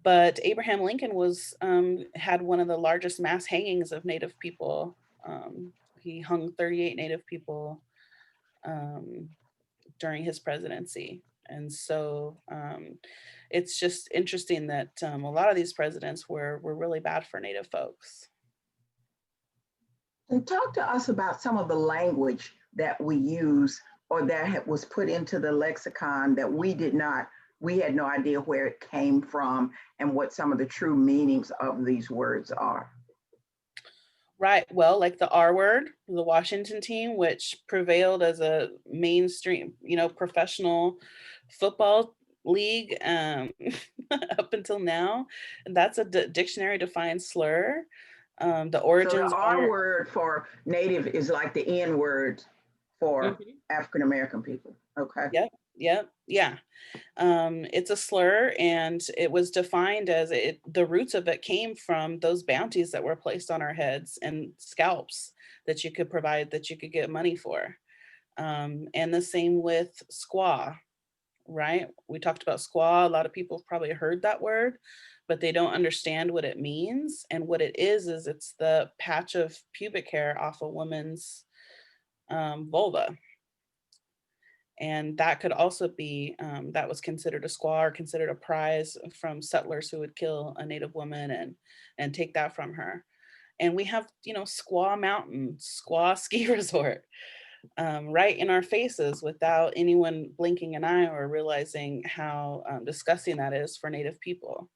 But Abraham Lincoln had one of the largest mass hangings of Native people. He hung 38 Native people during his presidency. And so it's just interesting that a lot of these presidents were really bad for Native folks. And talk to us about some of the language that we use or that was put into the lexicon that we had no idea where it came from and what some of the true meanings of these words are. Right. Well, like the R word, the Washington team, which prevailed as a mainstream, professional football league up until now. And that's a dictionary defined slur. The origins. So the R word for Native is like the N word for African American people. Okay. Yep. Yeah. It's a slur, and it was defined as the roots of it came from those bounties that were placed on our heads and scalps that you could provide, that you could get money for. And the same with squaw, right? We talked about squaw. A lot of people probably heard that word, but they don't understand what it means. And what it is it's the patch of pubic hair off a woman's vulva. And that could also be, that was considered a squaw, or considered a prize from settlers who would kill a Native woman and take that from her. And we have, Squaw Mountain, Squaw Ski Resort, right in our faces without anyone blinking an eye or realizing how disgusting that is for Native people.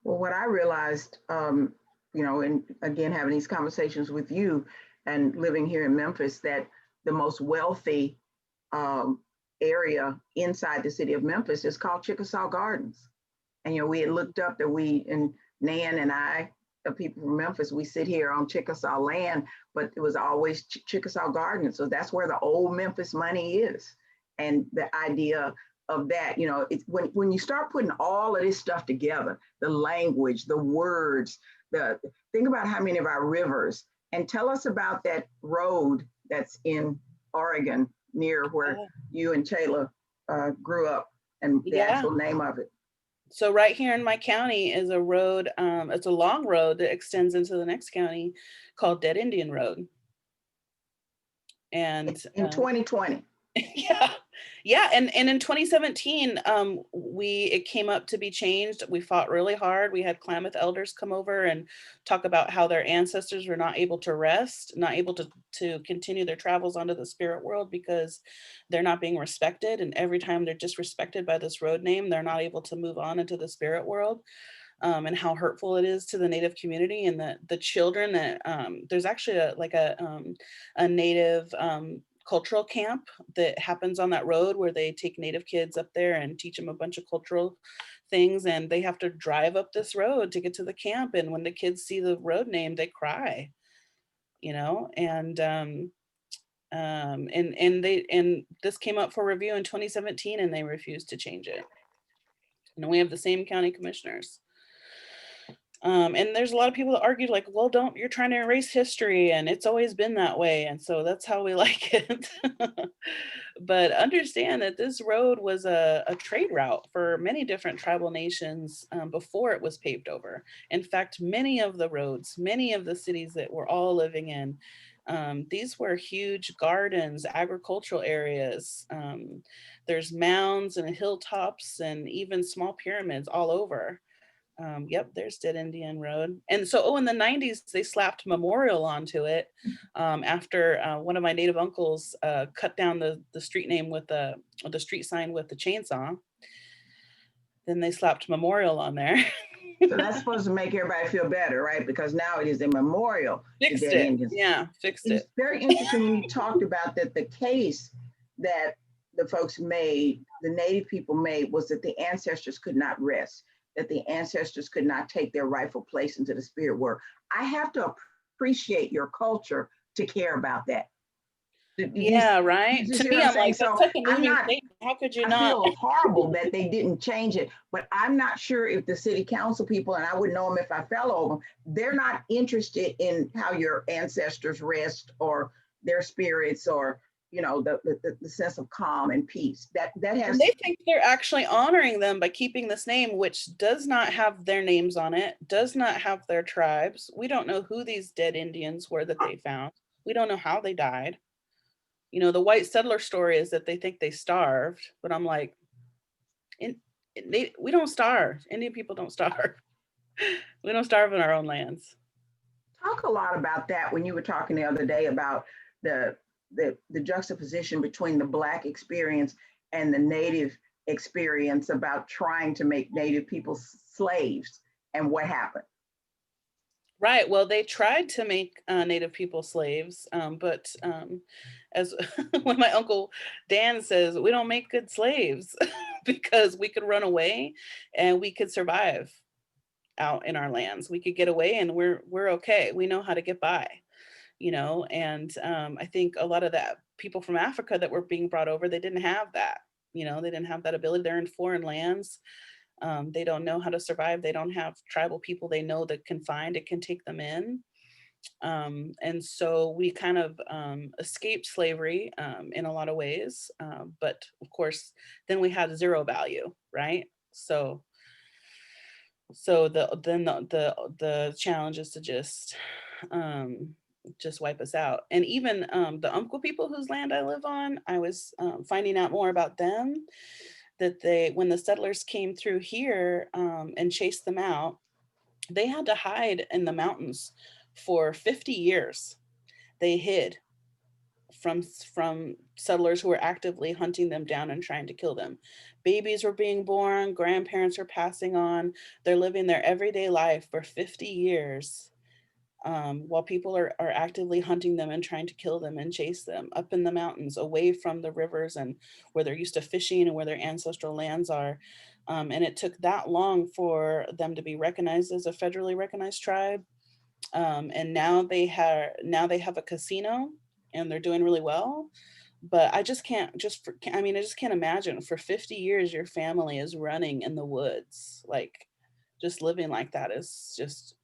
Well, what I realized, and again, having these conversations with you and living here in Memphis, that the most wealthy area inside the city of Memphis is called Chickasaw Gardens. And, we had looked up that and Nan and I, the people from Memphis, we sit here on Chickasaw land, but it was always Chickasaw Gardens. So that's where the old Memphis money is. And the idea of that, it's when you start putting all of this stuff together, the language, the words, think about how many of our rivers, and tell us about that road that's in Oregon near where you and Chayla grew up, and the actual name of it. So right here in my county is a road, it's a long road that extends into the next county called Dead Indian Road. And in 2020. yeah, yeah, and in 2017, it came up to be changed. We fought really hard. We had Klamath elders come over and talk about how their ancestors were not able to rest, not able to continue their travels onto the spirit world because they're not being respected. And every time they're disrespected by this road name, they're not able to move on into the spirit world. And how hurtful it is to the Native community and the children that there's actually a Native cultural camp that happens on that road where they take Native kids up there and teach them a bunch of cultural things, and they have to drive up this road to get to the camp. And when the kids see the road name, they cry, you know. And this came up for review in 2017, and they refused to change it. And we have the same county commissioners. And there's a lot of people that argue like, well, you're trying to erase history and it's always been that way. And so that's how we like it. But understand that this road was a trade route for many different tribal nations before it was paved over. In fact, many of the roads, many of the cities that we're all living in, these were huge gardens, agricultural areas. There's mounds and hilltops and even small pyramids all over. Yep, there's Dead Indian Road. And so, in the 90s, they slapped memorial onto it after one of my Native uncles cut down the street name with the street sign with the chainsaw. Then they slapped memorial on there. So that's supposed to make everybody feel better, right? Because now it is a memorial. Fixed to Dead it. Indians. Yeah, fixed It's it. very interesting when you talked about that the case that the folks made, the Native people made, was that the ancestors could not rest, that the ancestors could not take their rightful place into the spirit world. I have to appreciate your culture to care about that. Yeah, right. To me, I'm like, that's such a moving statement. How could you not? I feel horrible that they didn't change it, but I'm not sure if the city council people, and I would know them if I fell over them, they're not interested in how your ancestors rest or their spirits or, you know, the sense of calm and peace. That has. And they think they're actually honoring them by keeping this name, which does not have their names on it, does not have their tribes. We don't know who these dead Indians were that they found. We don't know how they died. You know, the white settler story is that they think they starved, but I'm like, we don't starve. Indian people don't starve. We don't starve in our own lands. Talk a lot about that when you were talking the other day about the juxtaposition between the Black experience and the Native experience about trying to make Native people slaves and what happened. Right. Well, they tried to make Native people slaves, but as when my uncle Dan says, we don't make good slaves because we could run away and we could survive out in our lands. We could get away and we're okay. We know how to get by, you know. And I think a lot of that people from Africa that were being brought over, they didn't have that, you know, they didn't have that ability. They're in foreign lands. They don't know how to survive. They don't have tribal people they know that can find it, can take them in. And so we kind of escaped slavery in a lot of ways. But of course, then we had zero value, right? So the challenge is to just wipe us out. And even the Umpqua people whose land I live on, I was finding out more about them, that when the settlers came through here and chased them out, they had to hide in the mountains for 50 years. They hid from settlers who were actively hunting them down and trying to kill them. Babies were being born, grandparents were passing on. They're living their everyday life for 50 years while people are actively hunting them and trying to kill them and chase them up in the mountains, away from the rivers and where they're used to fishing and where their ancestral lands are. And it took that long for them to be recognized as a federally recognized tribe. And now they have a casino and they're doing really well. But I just can't I just can't imagine for 50 years your family is running in the woods. Like, just living like that is just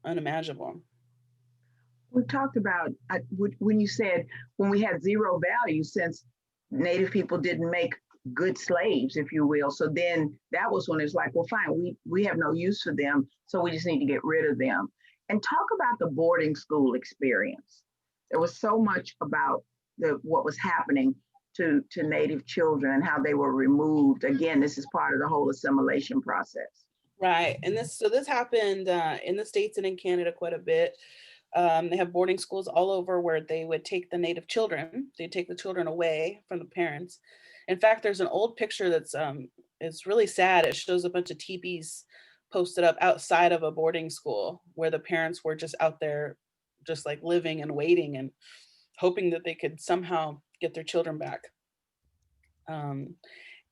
unimaginable. We talked about when you said when we had zero value, since Native people didn't make good slaves, if you will. So then that was when it's like, well, fine, we have no use for them, so we just need to get rid of them. And talk about the boarding school experience. There was so much about what was happening to Native children and how they were removed. Again, this is part of the whole assimilation process. Right, and this happened in the States and in Canada quite a bit. They have boarding schools all over where they would take the Native children. They take the children away from the parents. In fact, there's an old picture that's it's really sad. It shows a bunch of teepees posted up outside of a boarding school where the parents were just out there, just like living and waiting and hoping that they could somehow get their children back.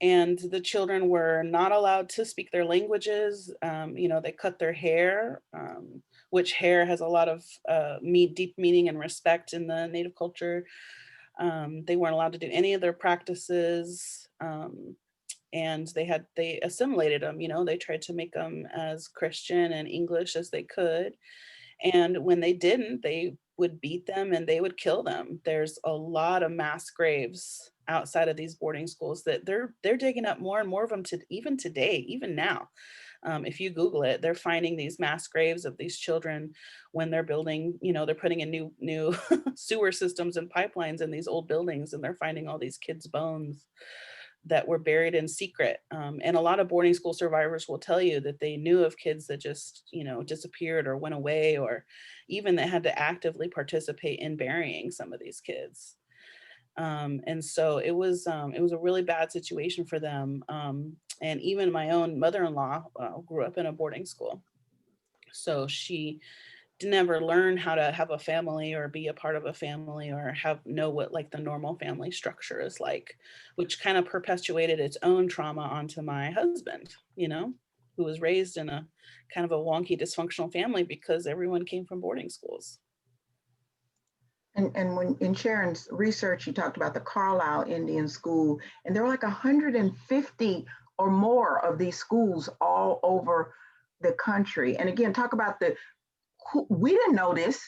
And the children were not allowed to speak their languages. You know, they cut their hair, which hair has a lot of deep meaning and respect in the Native culture. They weren't allowed to do any of their practices. And they assimilated them, you know, they tried to make them as Christian and English as they could. And when they didn't, they would beat them and they would kill them. There's a lot of mass graves outside of these boarding schools that they're digging up more and more of them even today, even now. If you Google it, they're finding these mass graves of these children when they're building, you know, they're putting in new sewer systems and pipelines in these old buildings, and they're finding all these kids' bones that were buried in secret. And a lot of boarding school survivors will tell you that they knew of kids that just, you know, disappeared or went away, or even that had to actively participate in burying some of these kids. And so it was a really bad situation for them. And even my own mother-in-law grew up in a boarding school. So she never learn how to have a family or be a part of a family or know what like the normal family structure is like, which kind of perpetuated its own trauma onto my husband, you know, who was raised in a kind of a wonky dysfunctional family because everyone came from boarding schools. And when in Sharon's research, she talked about the Carlisle Indian School, and there were like 150 or more of these schools all over the country. And again, talk about we didn't know this,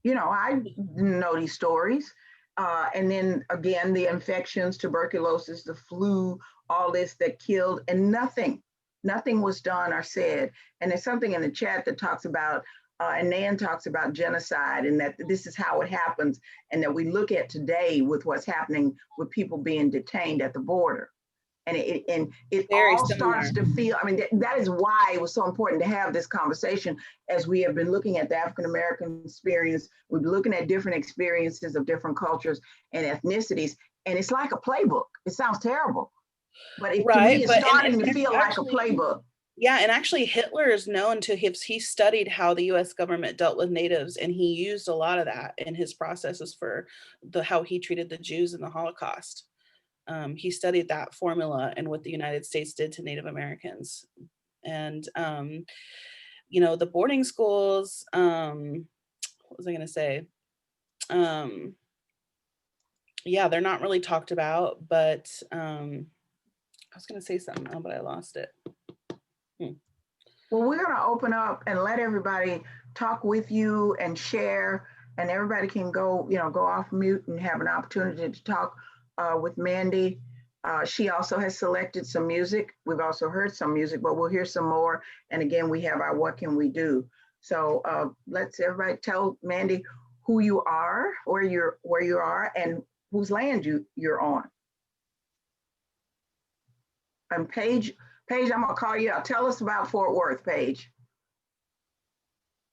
you know, I didn't know these stories. And then again, the infections, tuberculosis, the flu, all this that killed, and nothing was done or said. And there's something in the chat that talks about, and Nan talks about genocide, and that this is how it happens, and that we look at today with what's happening with people being detained at the border. And it all starts to feel, I mean, that is why it was so important to have this conversation as we have been looking at the African-American experience. We've been looking at different experiences of different cultures and ethnicities. And it's like a playbook. It sounds terrible, but to me, it's starting to feel like a playbook. Yeah, and actually Hitler is known to have, he studied how the US government dealt with natives, and he used a lot of that in his processes for how he treated the Jews in the Holocaust. He studied that formula and what the United States did to Native Americans. And, you know, the boarding schools, what was I going to say? Yeah, they're not really talked about, but I was going to say something, but I lost it. Well, we're going to open up and let everybody talk with you and share, and everybody can go, you know, go off mute and have an opportunity to talk with Mandy. She also has selected some music. We've also heard some music, but we'll hear some more. And again, we have our What Can We Do? So let's everybody tell Mandy who you are, where you are, and whose land you're on. And Paige, I'm gonna call you out. Tell us about Fort Worth, Paige.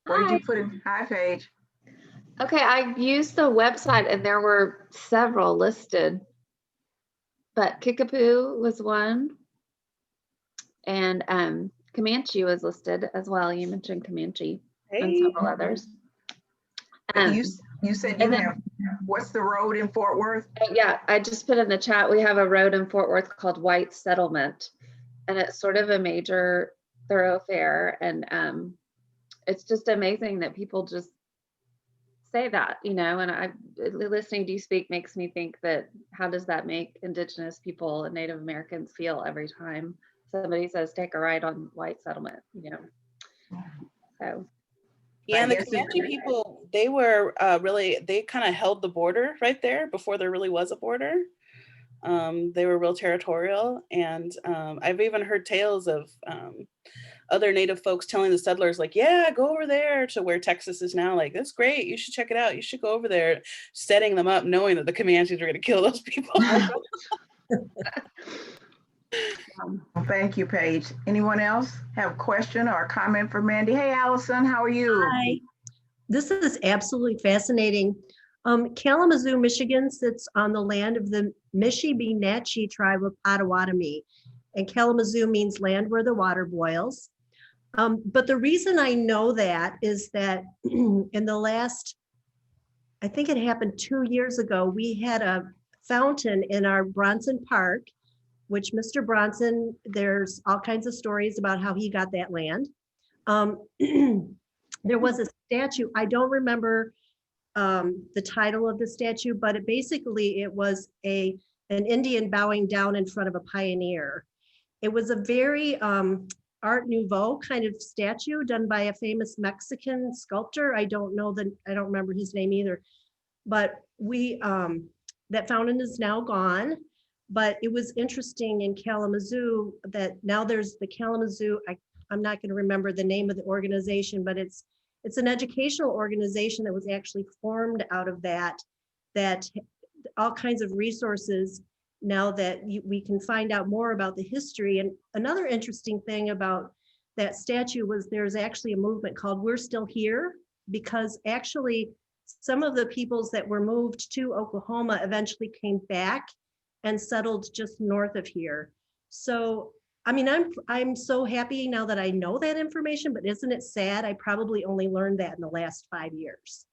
What did you put in? Hi, Paige. Okay, I used the website and there were several listed, but Kickapoo was one, and Comanche was listed as well. You mentioned Comanche and several others. You said you have, what's the road in Fort Worth? Yeah, I just put in the chat, we have a road in Fort Worth called White Settlement, and it's sort of a major thoroughfare, and it's just amazing that people just say that, you know, and listening to you speak makes me think that how does that make Indigenous people and Native Americans feel every time somebody says take a ride on White Settlement, you know? So. Yeah, and the Comanche people, they were they kind of held the border right there before there really was a border. They were real territorial, and I've even heard tales of other Native folks telling the settlers, like, yeah, go over there, to where Texas is now, like, that's great, you should check it out, you should go over there, setting them up knowing that the Comanches were going to kill those people. Well, thank you, Paige. Anyone else have a question or a comment for Mandy? Hey, Allison, how are you? Hi. This is absolutely fascinating. Kalamazoo, Michigan sits on the land of the Mishi-Be-Natchez tribe of Potawatomi, and Kalamazoo means land where the water boils. But the reason I know that is that in the last, I think it happened 2 years ago, we had a fountain in our Bronson Park, which Mr. Bronson, there's all kinds of stories about how he got that land. There was a statue, I don't remember the title of the statue, but it basically, it was an Indian bowing down in front of a pioneer. It was a very Art Nouveau kind of statue done by a famous Mexican sculptor. I don't remember his name either, but that fountain is now gone. But it was interesting in Kalamazoo that now there's the Kalamazoo, I'm not going to remember the name of the organization, but it's an educational organization that was actually formed out of that all kinds of resources now that we can find out more about the history. And another interesting thing about that statue was there's actually a movement called We're Still Here, because actually some of the peoples that were moved to Oklahoma eventually came back and settled just north of here. So, I mean, I'm so happy now that I know that information, but isn't it sad? I probably only learned that in the last 5 years.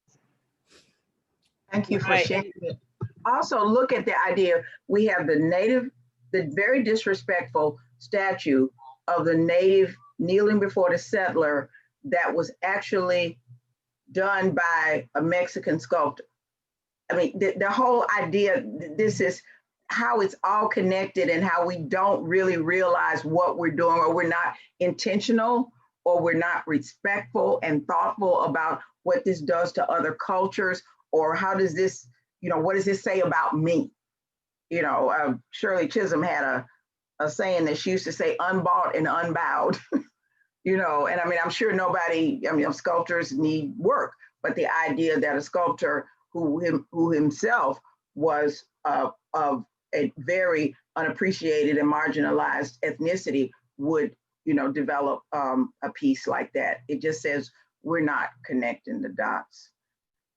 Thank you for sharing it. Also, look at the idea. We have the very disrespectful statue of the Native kneeling before the settler that was actually done by a Mexican sculptor. I mean, the whole idea, this is how it's all connected and how we don't really realize what we're doing, or we're not intentional, or we're not respectful and thoughtful about what this does to other cultures, or how does this, what does this say about me? Shirley Chisholm had a saying that she used to say, unbought and unbowed, and I mean, I'm sure sculptors need work, but the idea that a sculptor who himself was of a very unappreciated and marginalized ethnicity would, develop a piece like that. It just says we're not connecting the dots.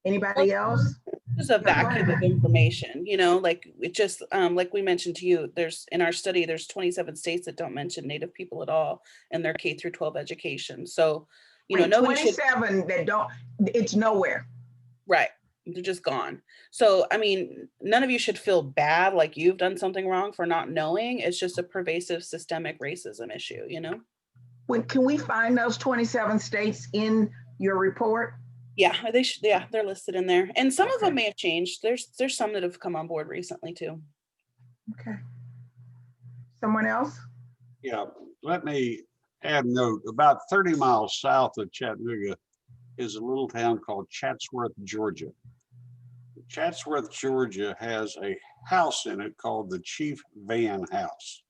Anybody else? There's a vacuum of information, like it just, like we mentioned to you, in our study, there's 27 states that don't mention Native people at all in their K through 12 education. So, nobody 27 that don't, it's nowhere. Right. They're just gone. So, I mean, none of you should feel bad like you've done something wrong for not knowing. It's just a pervasive systemic racism issue, Can we find those 27 states in your report? Yeah, they should. Yeah, they're listed in there. And some of them may have changed. There's some that have come on board recently too. Okay. Someone else? Yeah, let me add a note. About 30 miles south of Chattanooga is a little town called Chatsworth, Georgia. Chatsworth, Georgia has a house in it called the Chief Van House.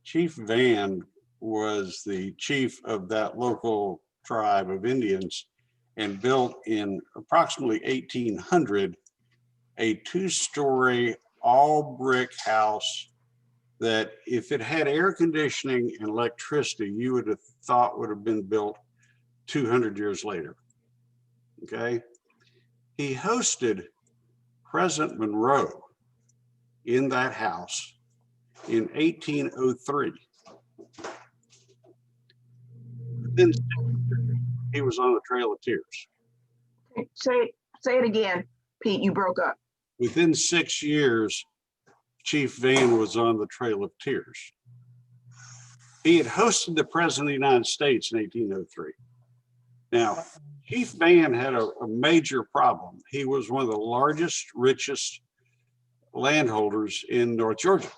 Chief Van was the chief of that local tribe of Indians and built in approximately 1800 a 2-story all brick house that, if it had air conditioning and electricity, you would have thought would have been built 200 years later. Okay. He hosted President Monroe in that house in 1803. Then he was on the Trail of Tears. Say it again, Pete, you broke up. Within 6 years, Chief Van was on the Trail of Tears. He had hosted the President of the United States in 1803. Now, Chief Van had a major problem. He was one of the largest, richest landholders in North Georgia.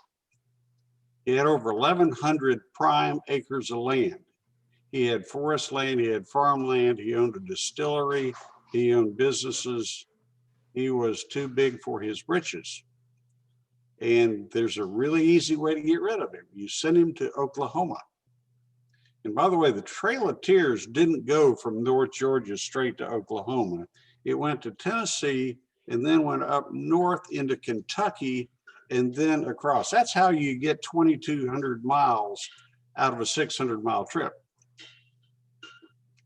He had over 1,100 prime acres of land. He had forest land, he had farmland, he owned a distillery, he owned businesses. He was too big for his britches. And there's a really easy way to get rid of him. You send him to Oklahoma. And by the way, the Trail of Tears didn't go from North Georgia straight to Oklahoma. It went to Tennessee and then went up north into Kentucky and then across. That's how you get 2,200 miles out of a 600-mile trip.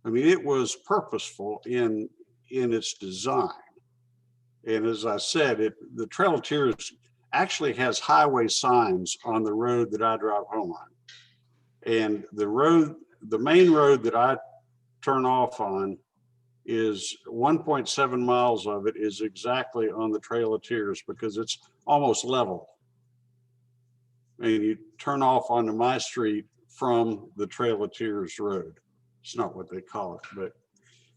I mean, it was purposeful in its design. And as I said, the Trail of Tears actually has highway signs on the road that I drive home on. And the main road that I turn off on is 1.7 miles of it is exactly on the Trail of Tears because it's almost level. And you turn off onto my street from the Trail of Tears road. It's not what they call it, but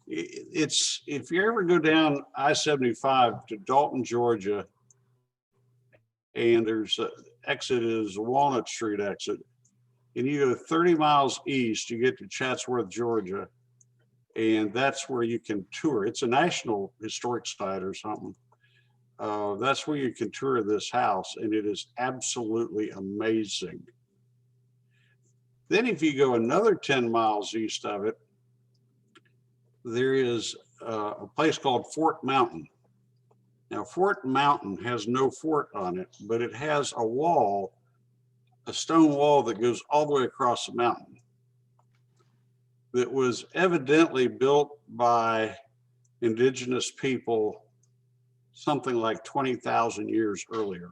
it's, if you ever go down I-75 to Dalton, Georgia, and there's a exit is Walnut Street exit, and you go 30 miles east, you get to Chatsworth, Georgia, and that's where you can tour. It's a national historic site or something. That's where you can tour this house, and it is absolutely amazing. Then if you go another 10 miles east of it, there is a place called Fort Mountain. Now, Fort Mountain has no fort on it, but it has a wall, a stone wall that goes all the way across the mountain that was evidently built by indigenous people something like 20,000 years earlier.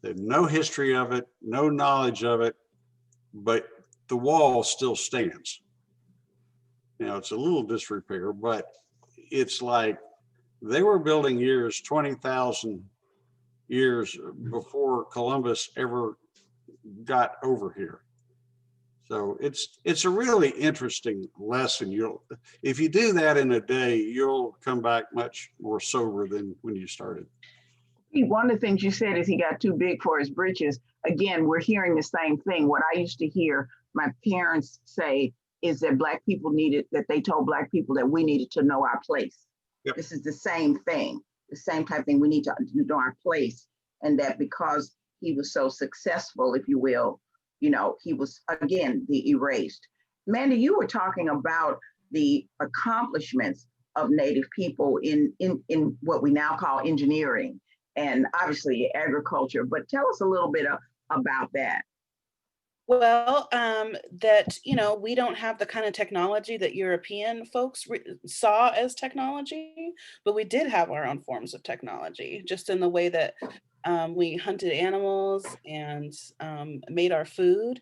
They have no history of it, no knowledge of it, but the wall still stands. Now, it's a little disrepair, but it's like they were building years 20,000 years before Columbus ever got over here. So it's a really interesting lesson. If you do that in a day, you'll come back much more sober than when you started. One of the things you said is he got too big for his britches. Again, we're hearing the same thing. What I used to hear my parents say is that Black people that they told Black people that we needed to know our place. Yep. This is the same thing, the same type of thing. We need to know our place, and that because he was so successful, if you will, he was, again, the erased. Mandy, you were talking about the accomplishments of Native people in what we now call engineering and obviously agriculture, but tell us a little bit about that. Well, that, we don't have the kind of technology that European folks saw as technology, but we did have our own forms of technology, just in the way that we hunted animals and made our food.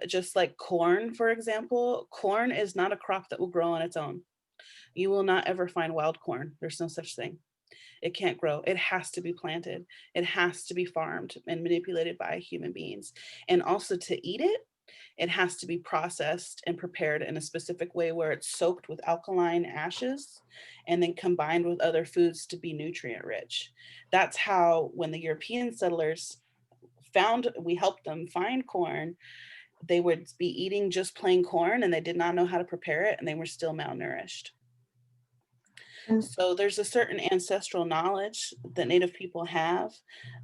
Just like corn, for example, corn is not a crop that will grow on its own. You will not ever find wild corn. There's no such thing. It can't grow. It has to be planted. It has to be farmed and manipulated by human beings. And also to eat it, it has to be processed and prepared in a specific way where it's soaked with alkaline ashes and then combined with other foods to be nutrient rich. That's how, when the European settlers we helped them find corn, they would be eating just plain corn and they did not know how to prepare it, and they were still malnourished. So there's a certain ancestral knowledge that Native people have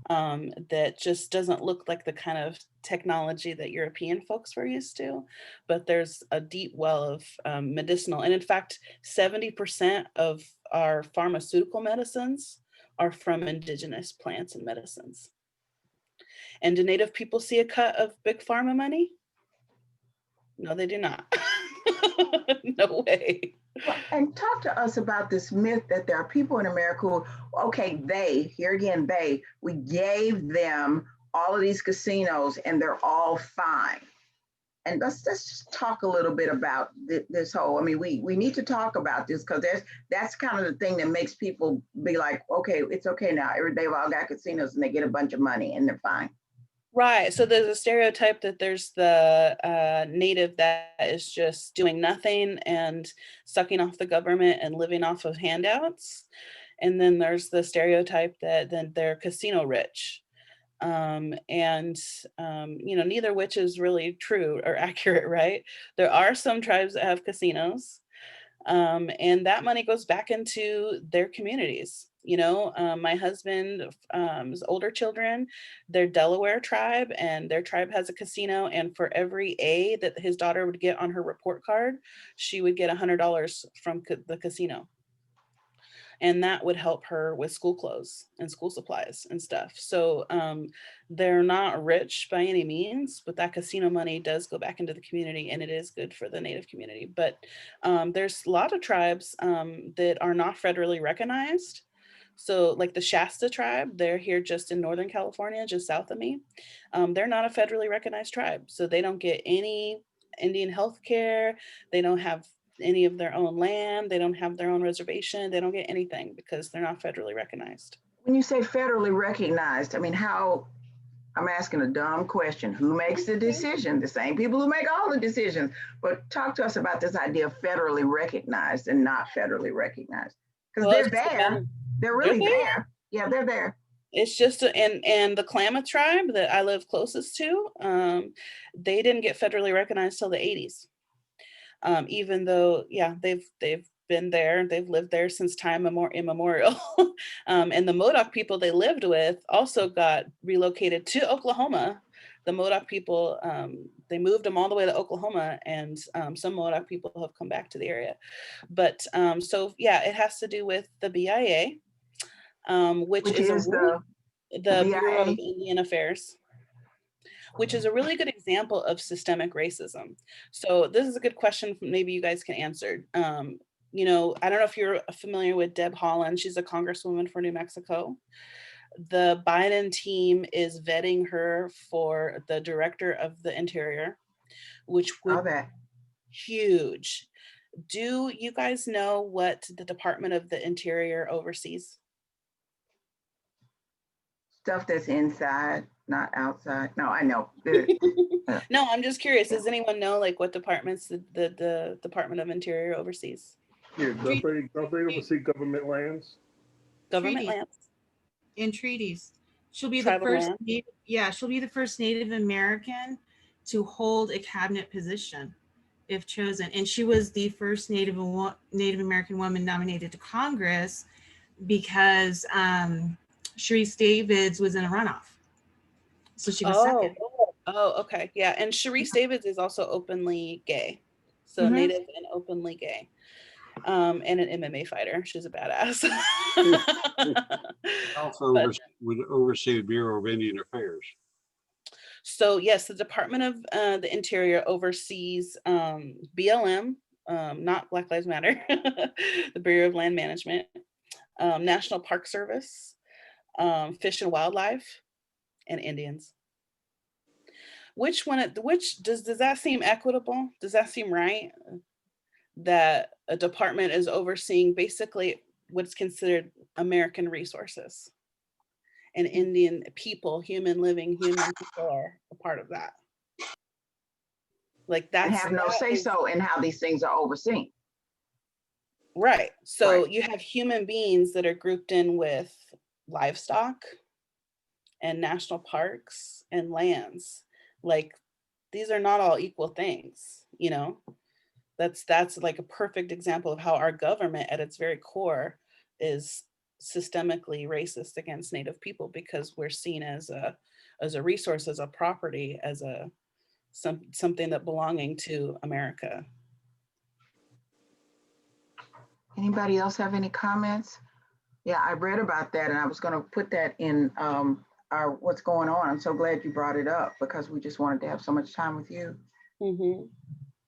that just doesn't look like the kind of technology that European folks were used to, but there's a deep well of medicinal. And in fact, 70% of our pharmaceutical medicines are from indigenous plants and medicines. And do Native people see a cut of big pharma money? No, they do not. No way. And talk to us about this myth that there are people in America who, we gave them all of these casinos and they're all fine. And let's just talk a little bit about this whole, we need to talk about this because that's kind of the thing that makes people be like, okay, it's okay now. They've all got casinos and they get a bunch of money and they're fine. Right. So there's a stereotype that there's the Native that is just doing nothing and sucking off the government and living off of handouts. And then there's the stereotype that then they're casino rich. Neither which is really true or accurate, right? There are some tribes that have casinos, and that money goes back into their communities. You know, my husband's older children, they're Delaware tribe, and their tribe has a casino. And for every A that his daughter would get on her report card, she would get $100 from the casino. And that would help her with school clothes and school supplies and stuff. So they're not rich by any means, but that casino money does go back into the community, and it is good for the Native community. But there's a lot of tribes that are not federally recognized. So like the Shasta tribe, they're here just in Northern California, just south of me. They're not a federally recognized tribe. So they don't get any Indian health care. They don't have any of their own land. They don't have their own reservation. They don't get anything because they're not federally recognized. When you say federally recognized, I mean, how, I'm asking a dumb question. Who makes the decision? The same people who make all the decisions. But talk to us about this idea of federally recognized and not federally recognized. Because they're there. They're really there. Yeah, they're there. It's just, and the Klamath tribe that I live closest to, they didn't get federally recognized till the 80s. Even though, yeah, they've been there, they've lived there since time immemorial. And the Modoc people they lived with also got relocated to Oklahoma. The Modoc people, they moved them all the way to Oklahoma, and some Modoc people have come back to the area. But so yeah, it has to do with the BIA, which is the Bureau of Indian Affairs, which is a really good example of systemic racism. So this is a good question, maybe you guys can answer. You know, I don't know if you're familiar with Deb Haaland. She's a congresswoman for New Mexico. The Biden team is vetting her for the director of the Interior, which would be huge. Do you guys know what the Department of the Interior oversees? Stuff that's inside, not outside. No, I know. No, I'm just curious. Does anyone know like what departments the Department of Interior oversees? Yeah, don't they oversee government lands? Government lands. In treaties. She'll be Tribal the first land. she'll be the first Native American to hold a cabinet position if chosen. And she was the first Native American woman nominated to Congress because Sharice Davids was in a runoff. So she was second. Oh, okay. Yeah. And Sharice Davids is also openly gay. So Native and openly gay. And an MMA fighter. She's a badass. Also would oversee the Bureau of Indian Affairs. So yes, the Department of the Interior oversees BLM, not Black Lives Matter, the Bureau of Land Management, National Park Service, Fish and Wildlife, and Indians. Which does that seem equitable? Does that seem right? That a department is overseeing basically what's considered American resources, and Indian people, human people are a part of that. Like that. And have no say so in how these things are overseen. Right. So you have human beings that are grouped in with livestock and national parks and lands. Like these are not all equal things, you know. That's like a perfect example of how our government at its very core is systemically racist against Native people, because we're seen as a resource, as a property, as something that belonging to America. Anybody else have any comments? Yeah, I read about that, and I was going to put that in our what's going on. I'm so glad you brought it up, because we just wanted to have so much time with you.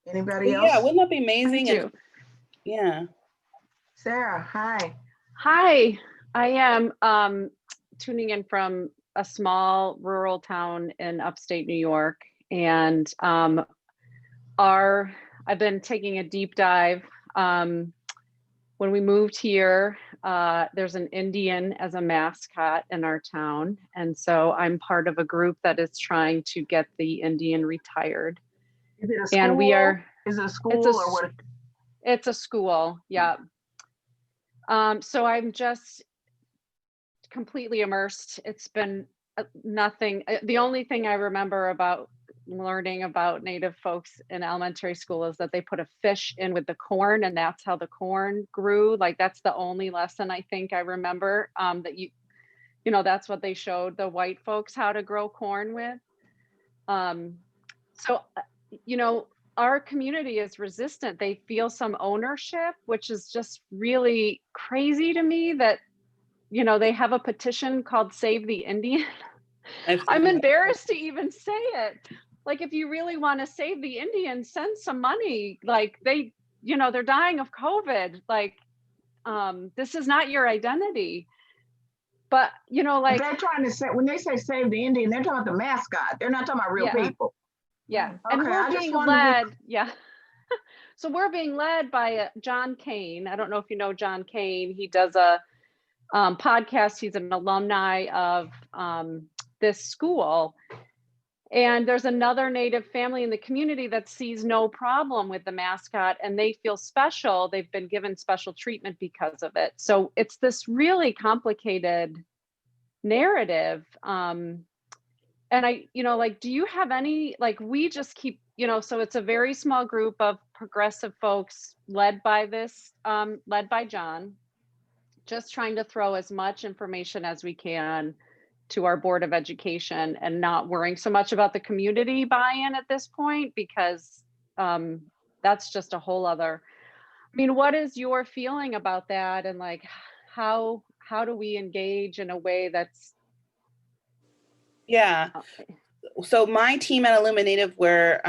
Anybody else? Yeah, wouldn't that be amazing? Yeah. Sarah, hi. Hi, I am tuning in from a small rural town in upstate New York, and I've been taking a deep dive. When we moved here, there's an Indian as a mascot in our town, and so I'm part of a group that is trying to get the Indian retired. Is it a school? And we are. Is it a school or what? It's a school, yeah. So I'm just completely immersed. It's been nothing. The only thing I remember about learning about Native folks in elementary school is that they put a fish in with the corn, and that's how the corn grew. Like that's the only lesson I think I remember, that you know, that's what they showed the white folks how to grow corn with. So, you know, our community is resistant. They feel some ownership, which is just really crazy to me that, you know, they have a petition called Save the Indian. I'm embarrassed to even say it. Like, if you really want to save the Indians, send some money. Like they, you know, they're dying of COVID. Like, this is not your identity. But, you know, like they're trying to say, when they say save the Indian, they're talking about the mascot. They're not talking about real people. Yeah. Okay, And we're I just being wanted to led. Yeah. So we're being led by John Kane. I don't know if you know John Kane. He does a podcast. He's an alumni of this school. And there's another Native family in the community that sees no problem with the mascot, and they feel special. They've been given special treatment because of it. So it's this really complicated narrative. And I, you know, like, do you have any, like, we just keep, you know, so it's a very small group of progressive folks led by led by John, just trying to throw as much information as we can to our Board of Education and not worrying so much about the community buy-in at this point, because that's just a whole other, I mean, what is your feeling about that? And like, how do we engage in a way that's, yeah. So my team at IllumiNative, where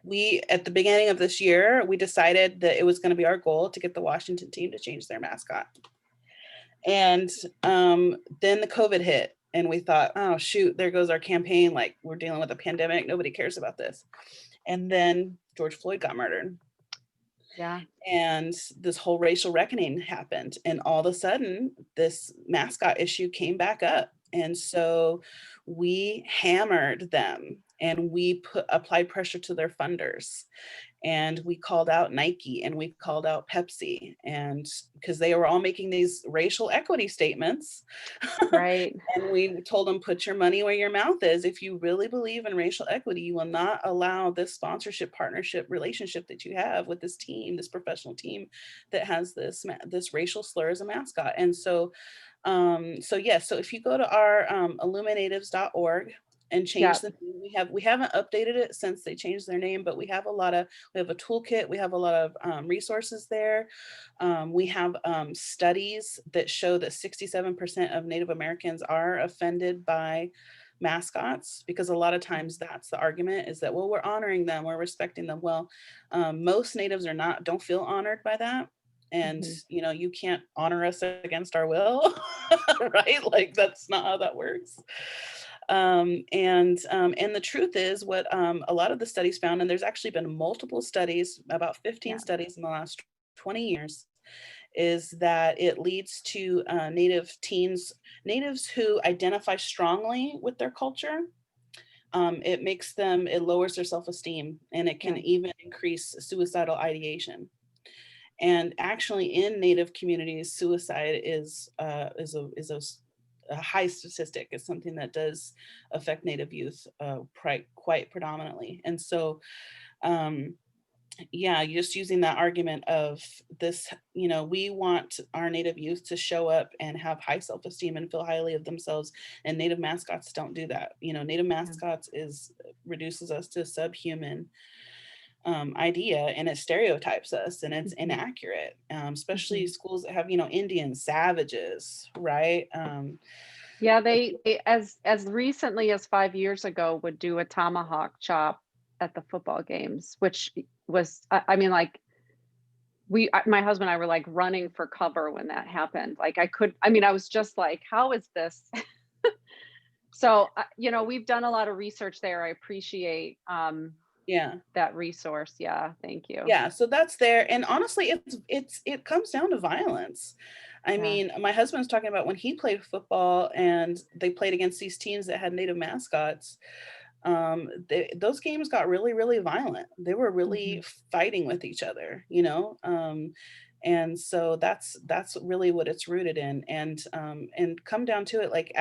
we, at the beginning of this year, we decided that it was going to be our goal to get the Washington team to change their mascot. And then the COVID hit, and we thought, oh shoot, there goes our campaign. Like, we're dealing with a pandemic. Nobody cares about this. And then George Floyd got murdered. Yeah. And this whole racial reckoning happened. And all of a sudden, this mascot issue came back up. And so we hammered them, and we applied pressure to their funders. And we called out Nike, and we called out Pepsi, and because they were all making these racial equity statements. Right. And we told them, put your money where your mouth is. If you really believe in racial equity, you will not allow this sponsorship partnership relationship that you have with this team, this professional team that has this racial slur as a mascot. And so, so if you go to our illuminatives.org and change the name, we haven't updated it since they changed their name, but we have a toolkit, we have a lot of resources there. We have studies that show that 67% of Native Americans are offended by mascots, because a lot of times that's the argument, is that, well, we're honoring them, we're respecting them. Well, most Natives don't feel honored by that. And you know, you can't honor us against our will, right? Like, that's not how that works. And the truth is, what a lot of the studies found, and there's actually been multiple studies, about 15 studies in the last 20 years, is that it leads to natives who identify strongly with their culture. It lowers their self-esteem, and it can even increase suicidal ideation. And actually, in Native communities, suicide is a high statistic. It's something that does affect Native youth quite predominantly. And so, just using that argument of this, you know, we want our Native youth to show up and have high self-esteem and feel highly of themselves, and Native mascots don't do that. You know, Native mascots reduces us to subhuman idea, and it stereotypes us, and it's inaccurate, especially schools that have, you know, Indian savages, right? They as recently as 5 years ago would do a tomahawk chop at the football games, which was, I mean, like, my husband and I were like running for cover when that happened. Like, I was just like, how is this? So, you know, we've done a lot of research there. I appreciate that resource. Yeah, thank you. Yeah, so that's there. And honestly, it comes down to violence. I mean, my husband's talking about when he played football and they played against these teams that had Native mascots. Those games got really, really violent. They were really fighting with each other, you know, And so that's really what it's rooted in. And come down to it, like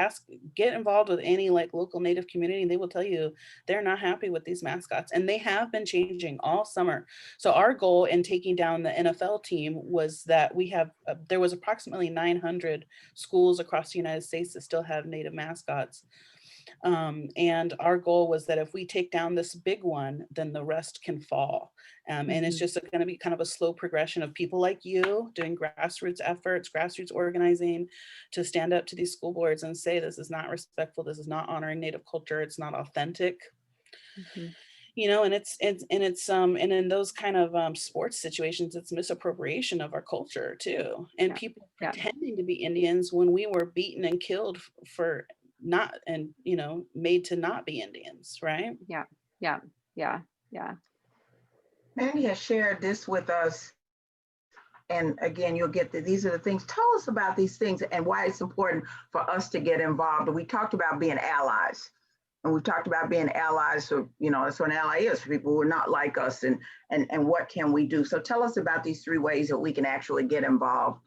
get involved with any like local Native community, and they will tell you they're not happy with these mascots, and they have been changing all summer. So our goal in taking down the NFL team was that we have there was approximately 900 schools across the United States that still have Native mascots. And our goal was that if we take down this big one, then the rest can fall. And it's just going to be kind of a slow progression of people like you doing grassroots efforts, grassroots organizing to stand up to these school boards and say, this is not respectful, this is not honoring Native culture, it's not authentic. You know, and and in those kind of sports situations, it's misappropriation of our culture too. And people pretending to be Indians when we were beaten and killed for not, and you know, made to not be Indians, right? Yeah. Mandy has shared this with us. And again, you'll get these are the things. Tell us about these things and why it's important for us to get involved. And we talked about being allies. And we've talked about being allies. So, you know, that's what an ally is for people who are not like us, and what can we do? So tell us about these 3 ways that we can actually get involved.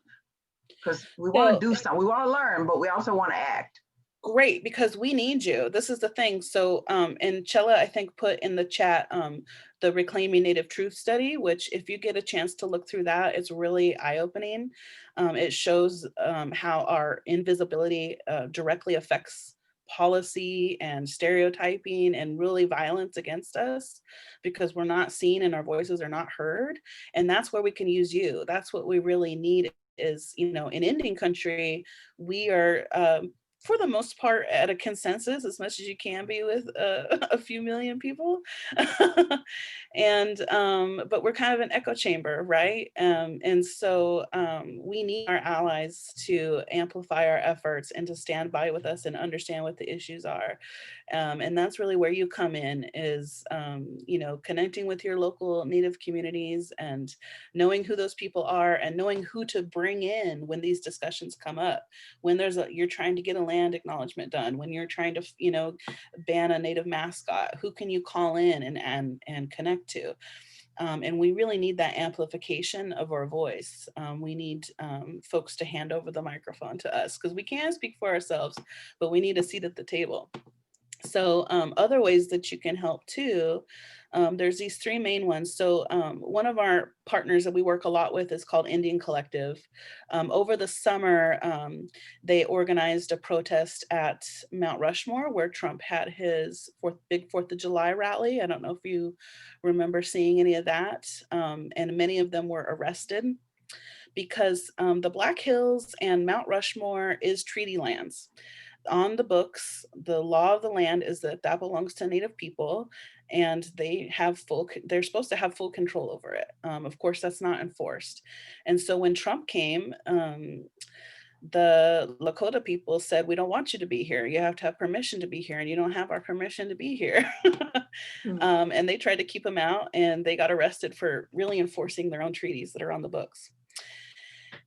Because we want to do something, we want to learn, but we also want to act. Great, because we need you. This is the thing. So, and Chella, I think, put in the chat the Reclaiming Native Truth study, which if you get a chance to look through that, it's really eye-opening. It shows how our invisibility directly affects policy and stereotyping and really violence against us because we're not seen and our voices are not heard. And that's where we can use you. That's what we really need is, you know, in Indian country, we are, for the most part, at a consensus as much as you can be with a few million people. And but we're kind of an echo chamber, right? And so we need our allies to amplify our efforts and to stand by with us and understand what the issues are. And that's really where you come in, is you know, connecting with your local Native communities and knowing who those people are and knowing who to bring in when these discussions come up. When you're trying to get a land acknowledgement done, when you're trying to, you know, ban a Native mascot, who can you call in and connect to? And we really need that amplification of our voice. We need folks to hand over the microphone to us because we can't speak for ourselves, but we need a seat at the table. So other ways that you can help too, there's these 3 main ones. So one of our partners that we work a lot with is called Indian Collective. Over the summer, they organized a protest at Mount Rushmore where Trump had his big 4th of July rally. I don't know if you remember seeing any of that. And many of them were arrested because the Black Hills and Mount Rushmore is treaty lands. On the books, the law of the land is that belongs to Native people, and they're supposed to have full control over it. Of course, that's not enforced. And so when Trump came, the Lakota people said, we don't want you to be here. You have to have permission to be here, and you don't have our permission to be here. And they tried to keep him out, and they got arrested for really enforcing their own treaties that are on the books.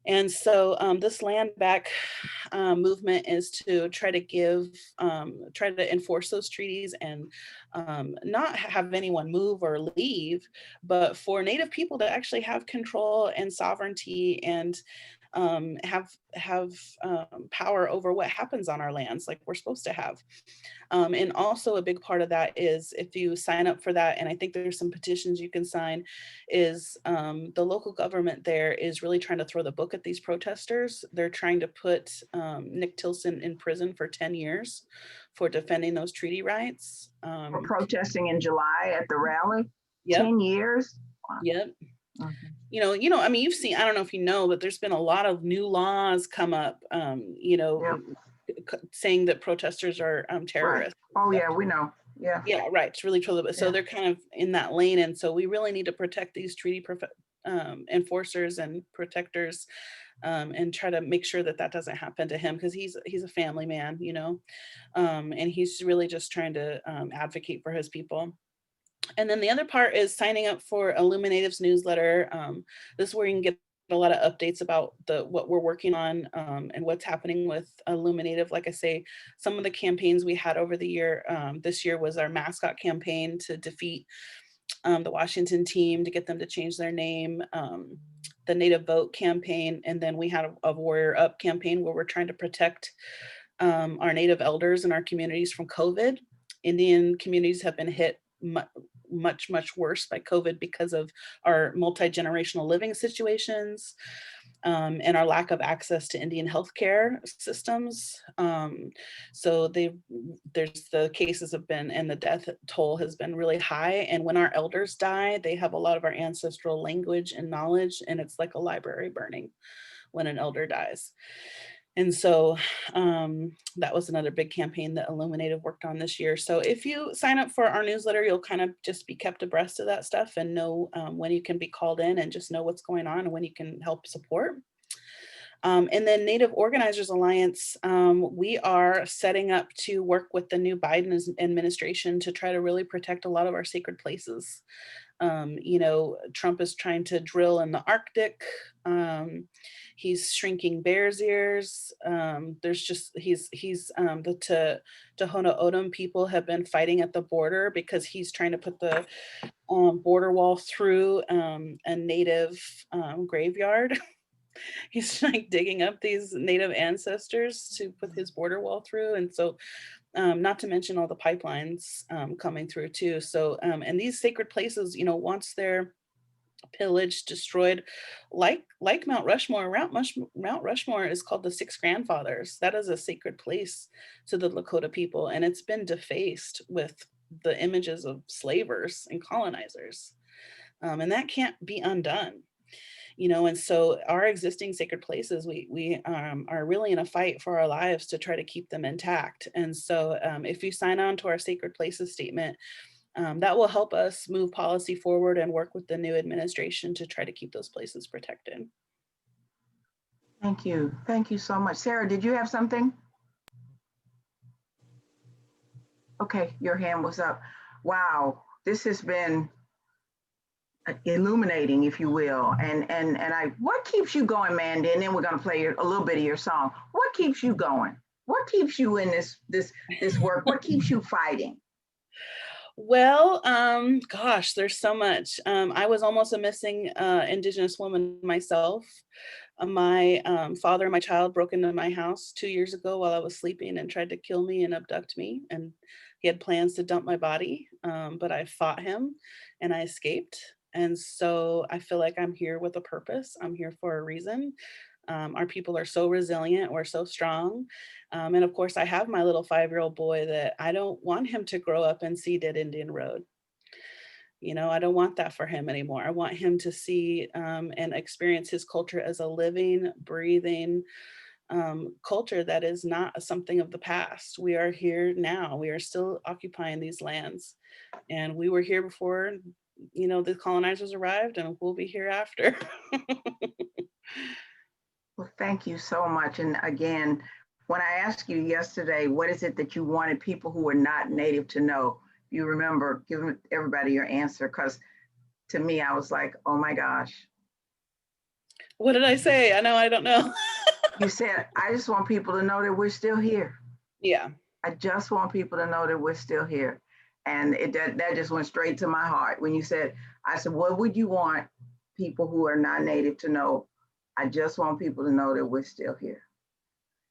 And so this land back movement is to try to enforce those treaties and not have anyone move or leave, but for Native people to actually have control and sovereignty and have power over what happens on our lands like we're supposed to have. And also a big part of that is if you sign up for that, and I think there's some petitions you can sign, is the local government there is really trying to throw the book at these protesters. They're trying to put Nick Tilson in prison for 10 years for defending those treaty rights. For protesting in July at the rally? Yep. 10 years? Wow. Yep. Okay. You know, I mean, you've seen, I don't know if you know, but there's been a lot of new laws come up, you know, saying that protesters are terrorists. Right. Oh yeah, we know. Yeah. Yeah, right. It's really true. So they're kind of in that lane. And so we really need to protect these treaty enforcers and protectors and try to make sure that that doesn't happen to him, because he's a family man, you know, and he's really just trying to advocate for his people. And then the other part is signing up for IllumiNative's newsletter. This is where you can get a lot of updates about what we're working on and what's happening with IllumiNative. Like I say, some of the campaigns we had over the year, this year was our mascot campaign to defeat the Washington team to get them to change their name, the Native Vote campaign, and then we had a Warrior Up campaign where we're trying to protect our Native elders in our communities from COVID. Indian communities have been hit much worse by COVID because of our multi-generational living situations, and our lack of access to Indian healthcare systems. So there's the cases have been, and the death toll has been really high. And when our elders die, they have a lot of our ancestral language and knowledge, and it's like a library burning when an elder dies. And so that was another big campaign that IllumiNative worked on this year. So if you sign up for our newsletter, you'll kind of just be kept abreast of that stuff and know when you can be called in and just know what's going on and when you can help support. And then Native Organizers Alliance, we are setting up to work with the new Biden administration to try to really protect a lot of our sacred places. You know, Trump is trying to drill in the Arctic. He's shrinking Bears Ears. There's just, the Tohono O'odham people have been fighting at the border because he's trying to put the border wall through a Native graveyard. He's like digging up these Native ancestors to put his border wall through. And so not to mention all the pipelines coming through too. So, and these sacred places, you know, once they're pillaged, destroyed, like Mount Rushmore. Mount Rushmore is called the Six Grandfathers. That is a sacred place to the Lakota people, and it's been defaced with the images of slavers and colonizers, and that can't be undone. You know, and so our existing sacred places, we are really in a fight for our lives to try to keep them intact. And so if you sign on to our sacred places statement, that will help us move policy forward and work with the new administration to try to keep those places protected. Thank you. Thank you so much. Sarah, did you have something? Okay, your hand was up. Wow, this has been illuminating, if you will. And what keeps you going, Mandy? And then we're going to play a little bit of your song. What keeps you going? What keeps you in this work? What keeps you fighting? Well, gosh, there's so much. I was almost a missing Indigenous woman myself. My father and my child broke into my house 2 years ago while I was sleeping and tried to kill me and abduct me. And he had plans to dump my body, but I fought him and I escaped. And so I feel like I'm here with a purpose. I'm here for a reason. Our people are so resilient. We're so strong. And of course, I have my little 5-year-old boy that I don't want him to grow up and see Dead Indian Road. You know, I don't want that for him anymore. I want him to see and experience his culture as a living, breathing culture that is not something of the past. We are here now. We are still occupying these lands. And we were here before, you know, the colonizers arrived, and we'll be here after. Well, thank you so much. And again, when I asked you yesterday, what is it that you wanted people who are not Native to know? You remember giving everybody your answer, because to me, I was like, oh my gosh. What did I say? I know, I don't know. You said, I just want people to know that we're still here. Yeah. I just want people to know that we're still here. And that just went straight to my heart. When you said, I said, what would you want people who are not Native to know? I just want people to know that we're still here.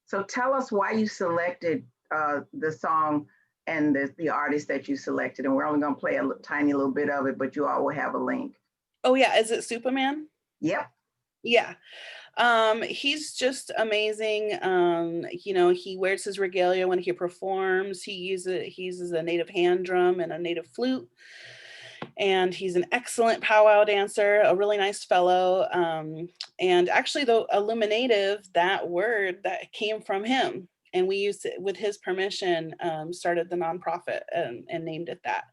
So tell us why you selected the song and the artist that you selected. And we're only gonna play a tiny little bit of it, but you all will have a link. Oh yeah, is it Superman? Yep. Yeah. He's just amazing. You know, he wears his regalia when he performs. He uses a native hand drum and a native flute. And he's an excellent powwow dancer, a really nice fellow. And actually, though, IllumiNative, that word that came from him, and we used it with his permission, started the nonprofit and named it that.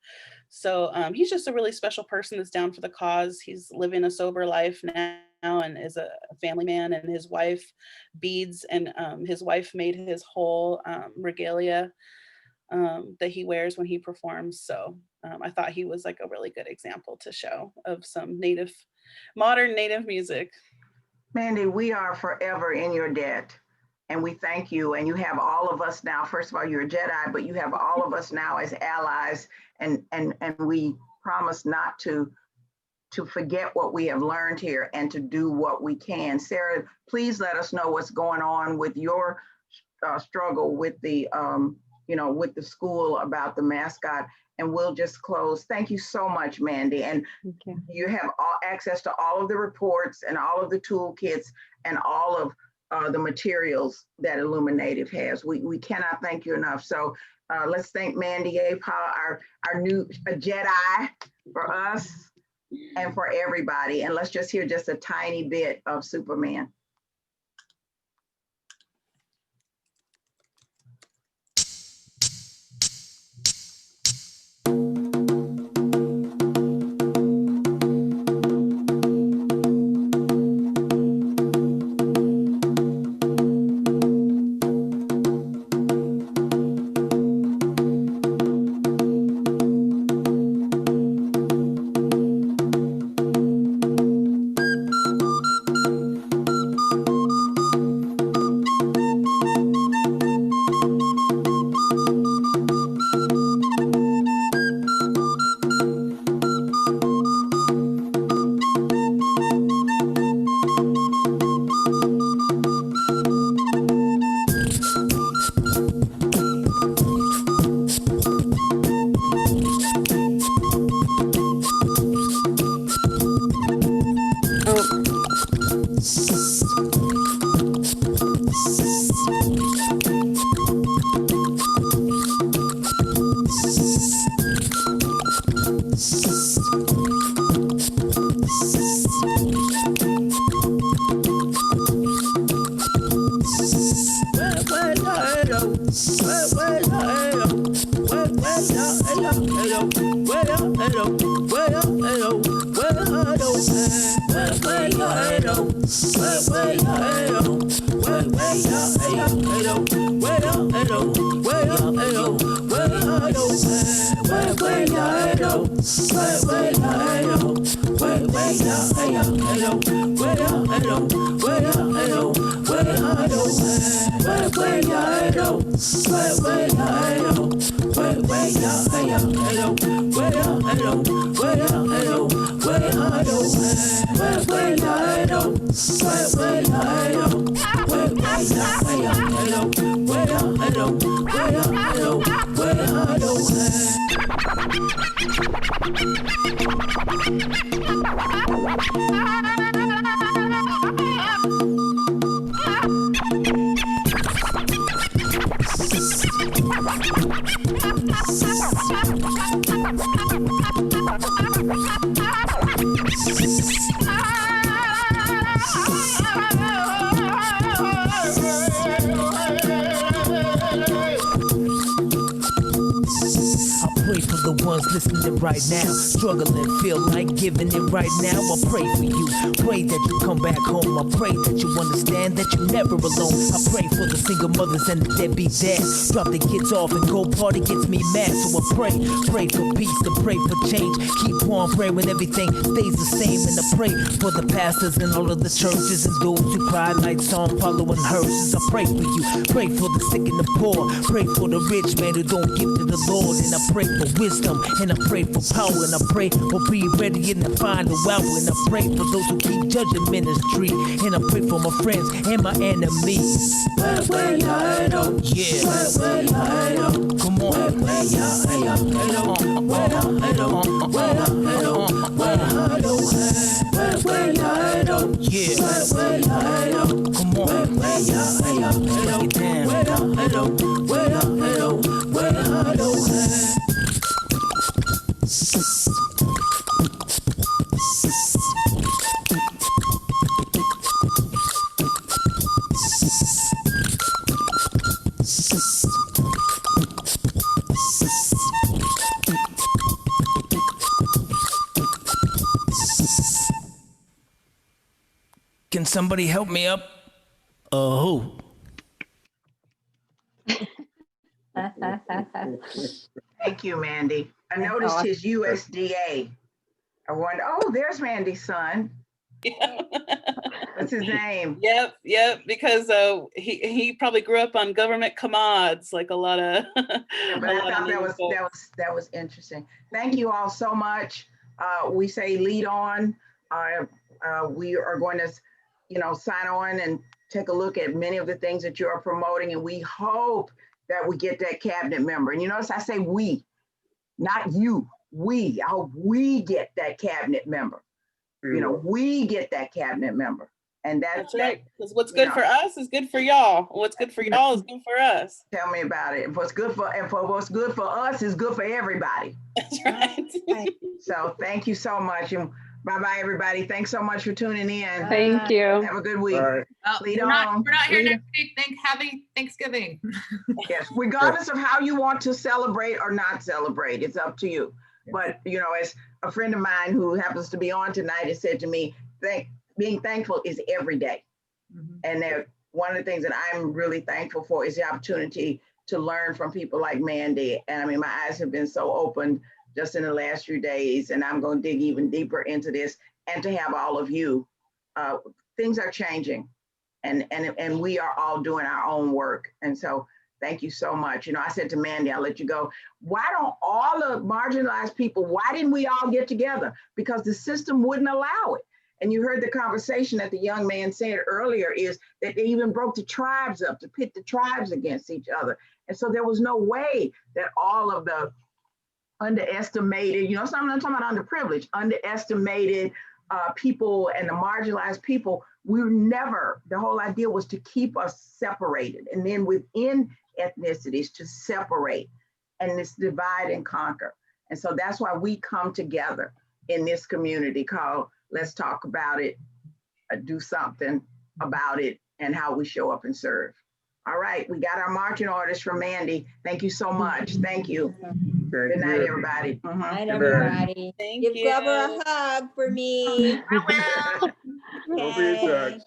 So he's just a really special person that's down for the cause. He's living a sober life now and is a family man, and his wife beads, and his wife made his whole regalia that he wears when he performs. So I thought he was like a really good example to show of some modern Native music. Mandy, we are forever in your debt, and we thank you. And you have all of us now. First of all, you're a JEDI, but you have all of us now as allies, and we promise not to forget what we have learned here and to do what we can. Sarah, please let us know what's going on with your struggle with the, with the school about the mascot, and we'll just close. Thank you so much, Mandy. And you have access to all of the reports and all of the toolkits and all of the materials that IllumiNative has. We cannot thank you enough. So let's thank Mandy Yeahpau, our new JEDI for us and for everybody. And let's just hear just a tiny bit of Superman. Listening right now, struggling, feel like giving it right now. I pray for you, pray that you come back home. I pray that you understand that you're never alone. I pray for the single mothers and the deadbeat dads. Drop the kids off and go party gets me mad. So I pray for peace, to pray for change. Keep on praying when everything stays the same. And I pray for the pastors and all of the churches and those who cry like song following hearses. I pray for you, pray for the sick and the poor. Pray for the rich man who don't give to the Lord. And I pray for wisdom. And I pray for power, and I pray we'll be ready in the final hour. And I pray for those who keep judging ministry, and I pray for my friends and my enemies. Yeah. Come on. Can somebody help me up? Oh. Thank you, Mandy. I noticed his USDA. I wonder, oh, there's Mandy's son. What's his name? Yep, because he probably grew up on government commods, like a lot of. Yeah, but I thought that was interesting. Thank you all so much. We say lead on. We are going to, sign on and take a look at many of the things that you are promoting, and we hope that we get that cabinet member. And you notice I say we, not you. We. I hope we get that cabinet member. We get that cabinet member. And that's right. Because what's good for us is good for y'all. What's good for y'all is good for us. Tell me about it. What's good for what's good for us is good for everybody. That's right. So thank you so much. And bye-bye, everybody. Thanks so much for tuning in. Thank you. Have a good week. Well, Lead we're not on. here next week. Happy Thanksgiving. Yes, regardless of how you want to celebrate or not celebrate, it's up to you. But, as a friend of mine who happens to be on tonight has said to me, being thankful is every day. And one of the things that I'm really thankful for is the opportunity to learn from people like Mandy. And I mean, my eyes have been so opened just in the last few days, and I'm going to dig even deeper into this, and to have all of you. Things are changing, and we are all doing our own work. And so thank you so much. I said to Mandy, I'll let you go. Why don't all the marginalized people, why didn't we all get together? Because the system wouldn't allow it. And you heard the conversation that the young man said earlier is that they even broke the tribes up to pit the tribes against each other. And so there was no way that all of the underestimated, I'm not talking about underprivileged, underestimated people and the marginalized people, the whole idea was to keep us separated. And then within ethnicities to separate and this divide and conquer. And so that's why we come together in this community called Let's Talk About It, do something about it, and how we show up and serve. All right, we got our marching orders from Mandy. Thank you so much. Thank you. Good night, everybody. Good night, everybody. Give Glover a hug for me. Don't be in touch.